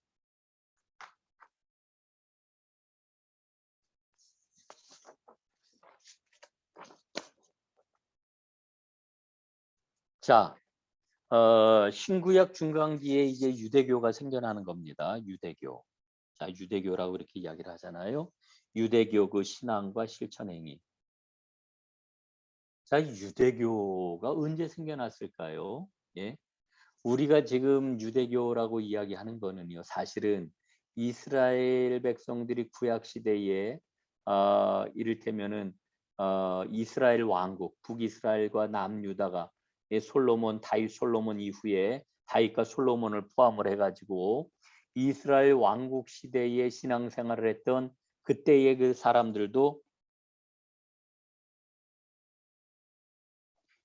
자, 신구약 중간기에 이제 유대교가 생겨나는 겁니다. 유대교. 자, 유대교라고 이렇게 이야기를 하잖아요. 유대교 그 신앙과 실천 행위. 자, 유대교가 언제 생겨났을까요? 예. 우리가 지금 유대교라고 이야기하는 거는요. 사실은 이스라엘 백성들이 구약 시대에 이를테면은 이스라엘 왕국, 북이스라엘과 남유다가 솔로몬, 다윗 솔로몬 이후에 다윗과 솔로몬을 포함을 해가지고 이스라엘 왕국 시대에 신앙생활을 했던 그때의 그 사람들도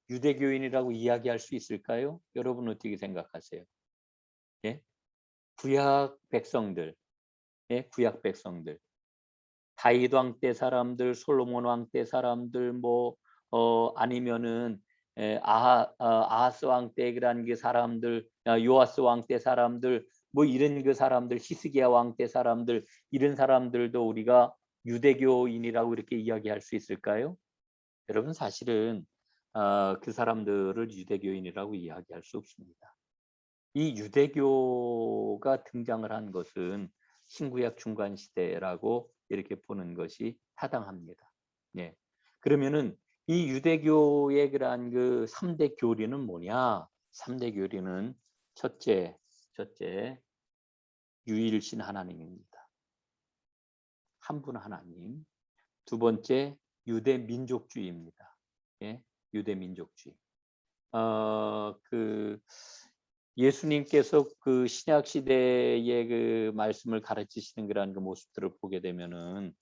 유대교인이라고 이야기할 수 있을까요? 여러분 어떻게 생각하세요? 예? 구약 백성들, 구약 백성들. 다윗 왕 때 사람들, 솔로몬 왕 때 사람들, 아니면은 아하스 왕 때 그런 그 사람들, 요아스 왕 때 사람들, 이런 그 사람들, 히스기야 왕 때 사람들, 이런 사람들도 우리가 유대교인이라고 이렇게 이야기할 수 있을까요? 여러분 사실은 그 사람들을 유대교인이라고 이야기할 수 없습니다. 이 유대교가 등장을 한 것은 신구약 중간 시대라고 이렇게 보는 것이 타당합니다. 예. 그러면은 이 유대교의 그러한 그 3대 교리는 뭐냐? 3대 교리는 첫째 유일신 하나님입니다. 한 분 하나님. 두 번째 유대 민족주의입니다. 예? 유대 민족주의. 예수님께서 그 신약 시대의 그 말씀을 가르치시는 그런 그 모습들을 보게 되면은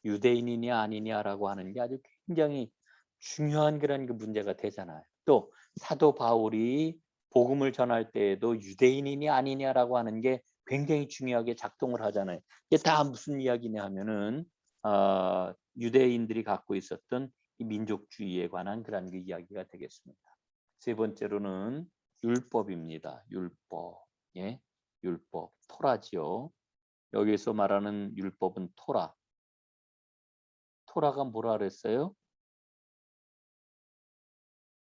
유대인이냐 아니냐라고 하는 게 아주 굉장히 중요한 그런 그 문제가 되잖아요. 또 사도 바울이 복음을 전할 때에도 유대인이냐 아니냐라고 하는 게 굉장히 중요하게 작동을 하잖아요. 이게 다 무슨 이야기냐 하면은 유대인들이 갖고 있었던 이 민족주의에 관한 그런 그 이야기가 되겠습니다. 세 번째로는 율법입니다. 율법. 예? 율법. 토라지요. 여기서 말하는 율법은 토라. 토라가 뭐라 그랬어요?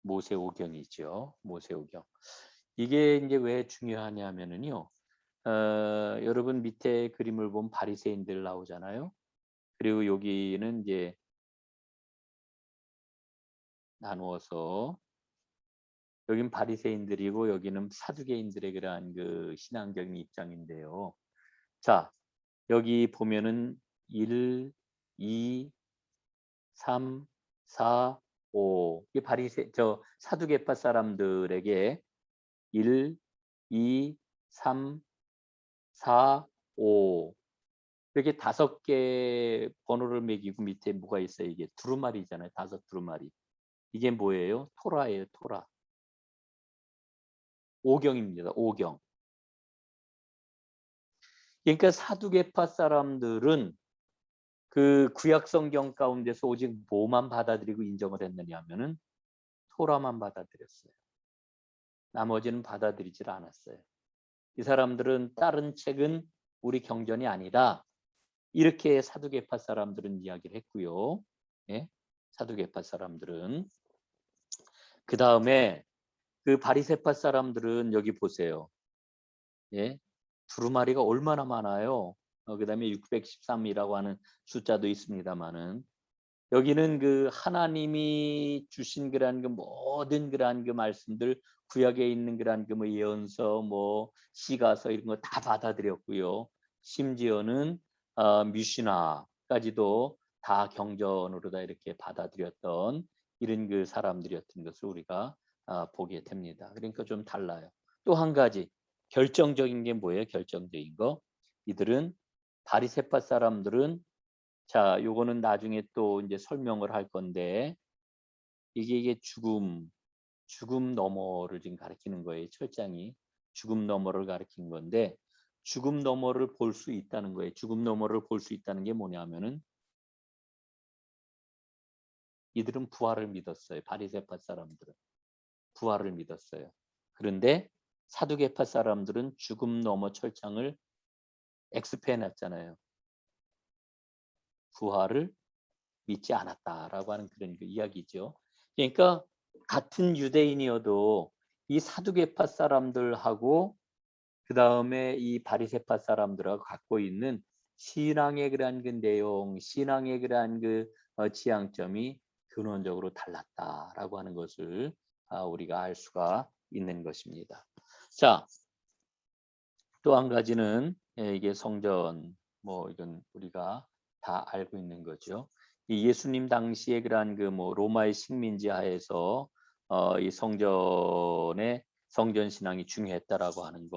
모세오경이죠. 모세오경. 이게 이제 왜 중요하냐면은요. 여러분 밑에 그림을 보면 바리새인들 나오잖아요. 그리고 여기는 이제 나누어서 여긴 바리새인들이고 여기는 사두개인들의 그러한 그 신앙적인 입장인데요. 자, 여기 보면은 1, 2, 3, 4, 5. 이 사두개파 사람들에게 1, 2, 3, 4, 5. 이렇게 5개 번호를 매기고 밑에 뭐가 있어요? 이게 두루마리잖아요. 5 두루마리. 이게 뭐예요? 토라예요, 토라. 오경입니다. 오경. 그러니까 사두개파 사람들은 그 구약 성경 가운데서 오직 뭐만 받아들이고 인정을 했느냐 하면은 토라만 받아들였어요. 나머지는 받아들이질 않았어요. 이 사람들은 다른 책은 우리 경전이 아니다. 이렇게 사두개파 사람들은 이야기를 했고요. 예? 사두개파 사람들은 그 다음에 그 바리새파 사람들은 여기 보세요. 예? 두루마리가 얼마나 많아요. 그 다음에 613이라고 하는 숫자도 있습니다만은 여기는 그 하나님이 주신 그러한 그 모든 그러한 그 말씀들 구약에 있는 그러한 그 예언서 시가서 이런 거 다 받아들였고요. 심지어는 미시나까지도 다 경전으로 다 이렇게 받아들였던 이런 그 사람들이었던 것을 우리가 보게 됩니다. 그러니까 좀 달라요. 또 한 가지 결정적인 게 뭐예요? 결정적인 거. 이들은 바리새파 사람들은 자, 요거는 나중에 또 이제 설명을 할 건데 이게 죽음 너머를 지금 가리키는 거예요. 철장이 죽음 너머를 가리킨 건데 죽음 너머를 볼 수 있다는 거예요. 죽음 너머를 볼 수 있다는 게 뭐냐면은 이들은 부활을 믿었어요. 바리새파 사람들은 부활을 믿었어요. 그런데 사두개파 사람들은 죽음 너머 철창을 엑스페해 놨잖아요. 부활을 믿지 않았다라고 하는 그런 그 이야기죠. 그러니까 같은 유대인이어도 이 사두개파 사람들하고 그 다음에 이 바리새파 사람들하고 갖고 있는 신앙의 그러한 그 내용, 신앙의 그러한 그 지향점이 근원적으로 달랐다라고 하는 것을 우리가 알 수가 있는 것입니다. 자, 또 한 가지는 이게 성전 이건 우리가 다 알고 있는 거죠. 이 예수님 당시에 그러한 그 로마의 식민지 하에서 이 성전 신앙이 중요했다라고 하는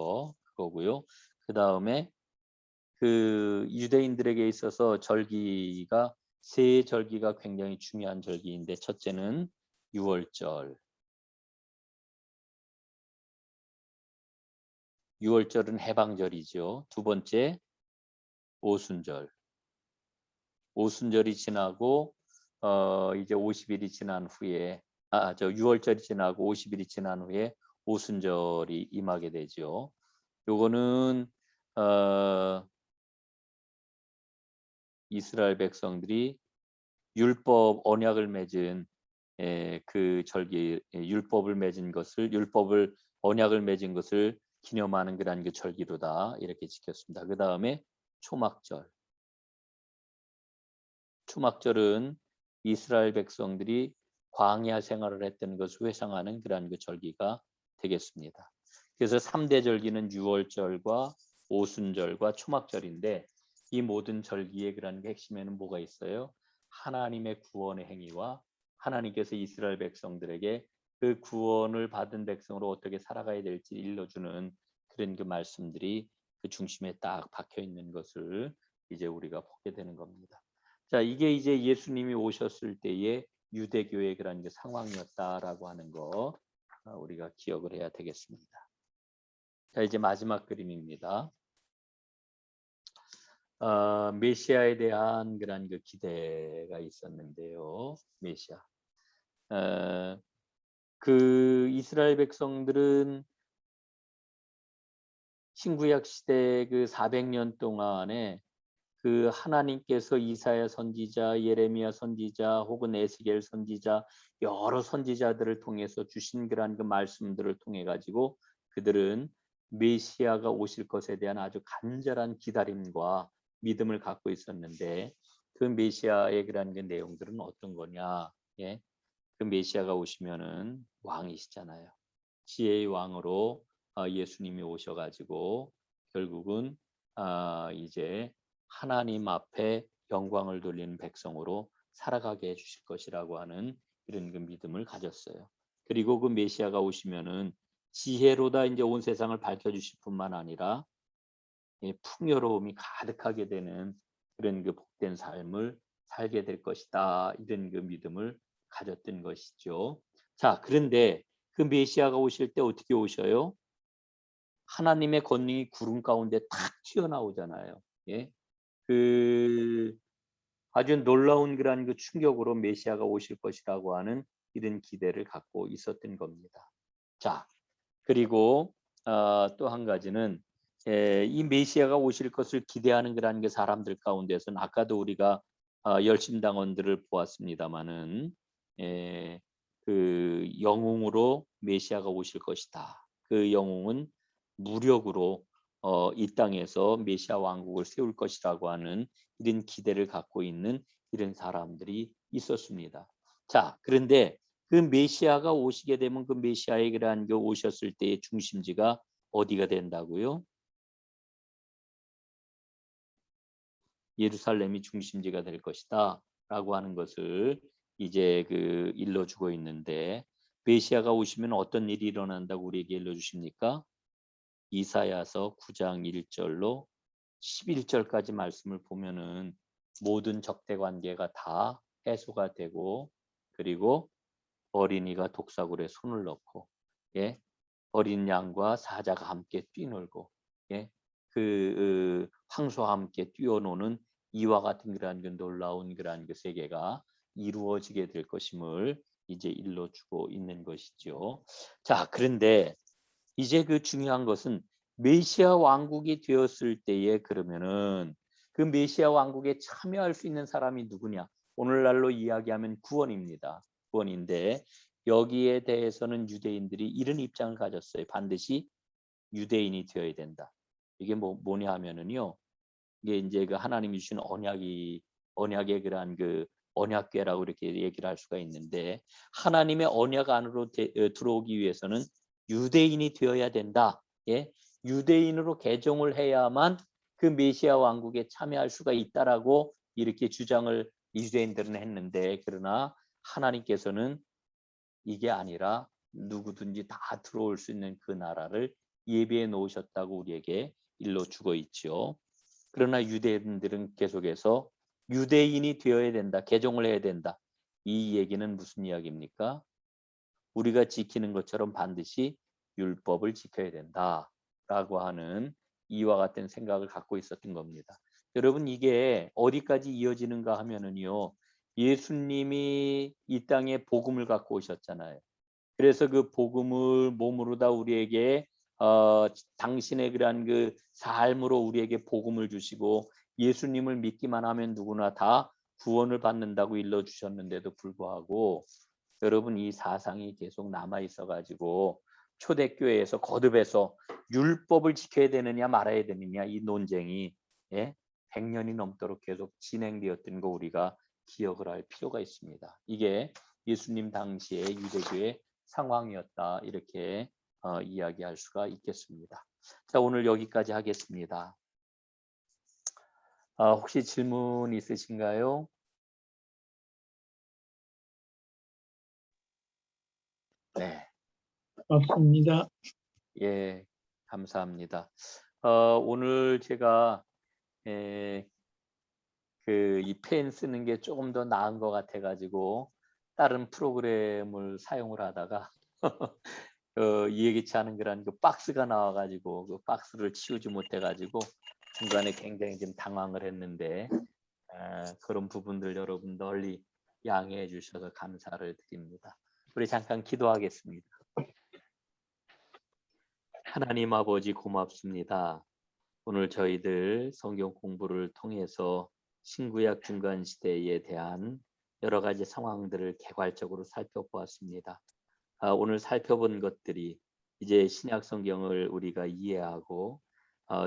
그거고요. 그 다음에 그 유대인들에게 있어서 절기가 세 절기가 굉장히 중요한 절기인데 첫째는 유월절. 유월절은 해방절이죠. 두 번째 오순절. 오순절이 지나고 이제 50일이 지난 후에 6월절이 지나고 50일이 지난 후에 오순절이 임하게 되죠. 요거는 이스라엘 백성들이 율법 언약을 맺은 그 절기, 율법을 맺은 것을, 율법을 언약을 맺은 것을 기념하는 그런 그 절기로다 이렇게 지켰습니다. 그 다음에 초막절. 초막절은 이스라엘 백성들이 광야 생활을 했던 것을 회상하는 그러한 그 절기가 되겠습니다. 그래서 3대 절기는 6월절과 오순절과 초막절인데, 이 모든 절기의 그러한 핵심에는 뭐가 있어요? 하나님의 구원의 행위와 하나님께서 이스라엘 백성들에게 그 구원을 받은 백성으로 어떻게 살아가야 될지 일러주는 그런 그 말씀들이 그 중심에 딱 박혀 있는 것을 이제 우리가 보게 되는 겁니다. 자, 이게 이제 예수님이 오셨을 때의 유대교의 그런 그 상황이었다라고 하는 거 우리가 기억을 해야 되겠습니다. 자, 이제 마지막 그림입니다. 메시아에 대한 그런 그 기대가 있었는데요. 메시아. 그 이스라엘 백성들은 신구약 시대 그 400년 동안에 그 하나님께서 이사야 선지자, 예레미야 선지자, 혹은 에스겔 선지자, 여러 선지자들을 통해서 주신 그러한 그 말씀들을 통해 가지고 그들은 메시아가 오실 것에 대한 아주 간절한 기다림과 믿음을 갖고 있었는데, 그 메시아의 그러한 그 내용들은 어떤 거냐? 예, 그 메시아가 오시면은 왕이시잖아요. 지혜의 왕으로 예수님이 오셔가지고 결국은 이제 하나님 앞에 영광을 돌리는 백성으로 살아가게 해주실 것이라고 하는 이런 그 믿음을 가졌어요. 그리고 그 메시아가 오시면은 지혜로다 이제 온 세상을 밝혀주실 뿐만 아니라 풍요로움이 가득하게 되는 그런 그 복된 삶을 살게 될 것이다. 이런 그 믿음을 가졌던 것이죠. 자, 그런데 그 메시아가 오실 때 어떻게 오셔요? 하나님의 권능이 구름 가운데 탁 튀어나오잖아요. 예? 그 아주 놀라운 그런 그 충격으로 메시아가 오실 것이라고 하는 이런 기대를 갖고 있었던 겁니다. 자, 그리고 또 한 가지는 이 메시아가 오실 것을 기대하는 그런 그 사람들 가운데서는 아까도 우리가 열심당원들을 보았습니다마는 그 영웅으로 메시아가 오실 것이다. 그 영웅은 무력으로 이 땅에서 메시아 왕국을 세울 것이라고 하는 이런 기대를 갖고 있는 이런 사람들이 있었습니다. 자, 그런데 그 메시아가 오시게 되면 그 메시아의 그러한 그 오셨을 때의 중심지가 어디가 된다고요? 예루살렘이 중심지가 될 것이다 라고 하는 것을 이제 그 일러주고 있는데, 메시아가 오시면 어떤 일이 일어난다고 우리에게 일러주십니까? 이사야서 9장 1절로 11절까지 말씀을 보면은 모든 적대 관계가 다 해소가 되고, 그리고 어린이가 독사굴에 손을 넣고, 예, 어린 양과 사자가 함께 뛰놀고, 예, 그 황소와 함께 뛰어노는 이와 같은 그러한 그 놀라운 그러한 그 세계가 이루어지게 될 것임을 이제 일러주고 있는 것이죠. 자, 그런데 이제 그 중요한 것은 메시아 왕국이 되었을 때에 그러면은 그 메시아 왕국에 참여할 수 있는 사람이 누구냐? 오늘날로 이야기하면 구원입니다. 구원인데 여기에 대해서는 유대인들이 이런 입장을 가졌어요. 반드시 유대인이 되어야 된다. 이게 뭐냐 하면은요. 이게 이제 그 하나님이 주신 언약의 그러한 그 언약궤라고 이렇게 얘기를 할 수가 있는데, 하나님의 언약 안으로 들어오기 위해서는 유대인이 되어야 된다. 예? 유대인으로 개종을 해야만 그 메시아 왕국에 참여할 수가 있다라고 이렇게 주장을 유대인들은 했는데, 그러나 하나님께서는 이게 아니라 누구든지 다 들어올 수 있는 그 나라를 예비해 놓으셨다고 우리에게 일러주고 있죠. 그러나 유대인들은 계속해서 유대인이 되어야 된다, 개종을 해야 된다. 이 얘기는 무슨 이야기입니까? 우리가 지키는 것처럼 반드시 율법을 지켜야 된다라고 하는 이와 같은 생각을 갖고 있었던 겁니다. 여러분 이게 어디까지 이어지는가 하면은요. 예수님이 이 땅에 복음을 갖고 오셨잖아요. 그래서 그 복음을 몸으로 다 우리에게 당신의 그러한 그 삶으로 우리에게 복음을 주시고 예수님을 믿기만 하면 누구나 다 구원을 받는다고 일러 주셨는데도 불구하고 여러분 이 사상이 계속 남아 있어 가지고 초대교회에서 거듭해서 율법을 지켜야 되느냐 말아야 되느냐 이 논쟁이 100년이 넘도록 계속 진행되었던 거 우리가 기억을 할 필요가 있습니다. 이게 예수님 당시의 유대교의 상황이었다 이렇게 이야기할 수가 있겠습니다. 자, 오늘 여기까지 하겠습니다. 혹시 질문 있으신가요? 네. 없습니다. 예, 감사합니다. 오늘 제가 이 펜 쓰는 게 조금 더 나은 것 같아가지고 다른 프로그램을 사용을 하다가 예기치 않은 그런 그 박스가 나와가지고 그 박스를 치우지 못해가지고 중간에 굉장히 좀 당황을 했는데 그런 부분들 여러분 널리 양해해 주셔서 감사를 드립니다. 우리 잠깐 기도하겠습니다. 하나님 아버지 고맙습니다. 오늘 저희들 성경 공부를 통해서 신구약 중간 시대에 대한 여러 가지 상황들을 개괄적으로 살펴보았습니다. 오늘 살펴본 것들이 이제 신약 성경을 우리가 이해하고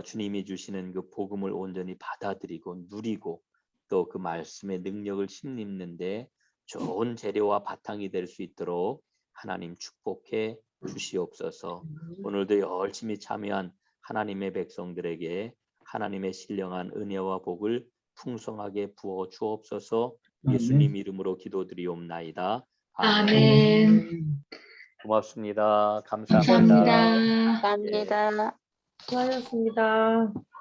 주님이 주시는 그 복음을 온전히 받아들이고 누리고 또 그 말씀의 능력을 힘입는데 좋은 재료와 바탕이 될 수 있도록 하나님 축복해 주시옵소서. 오늘도 열심히 참여한 하나님의 백성들에게 하나님의 신령한 은혜와 복을 풍성하게 부어 주옵소서. 예수님 이름으로 기도드리옵나이다. 아멘. 고맙습니다. 감사합니다. 감사합니다. 감사합니다. 수고하셨습니다.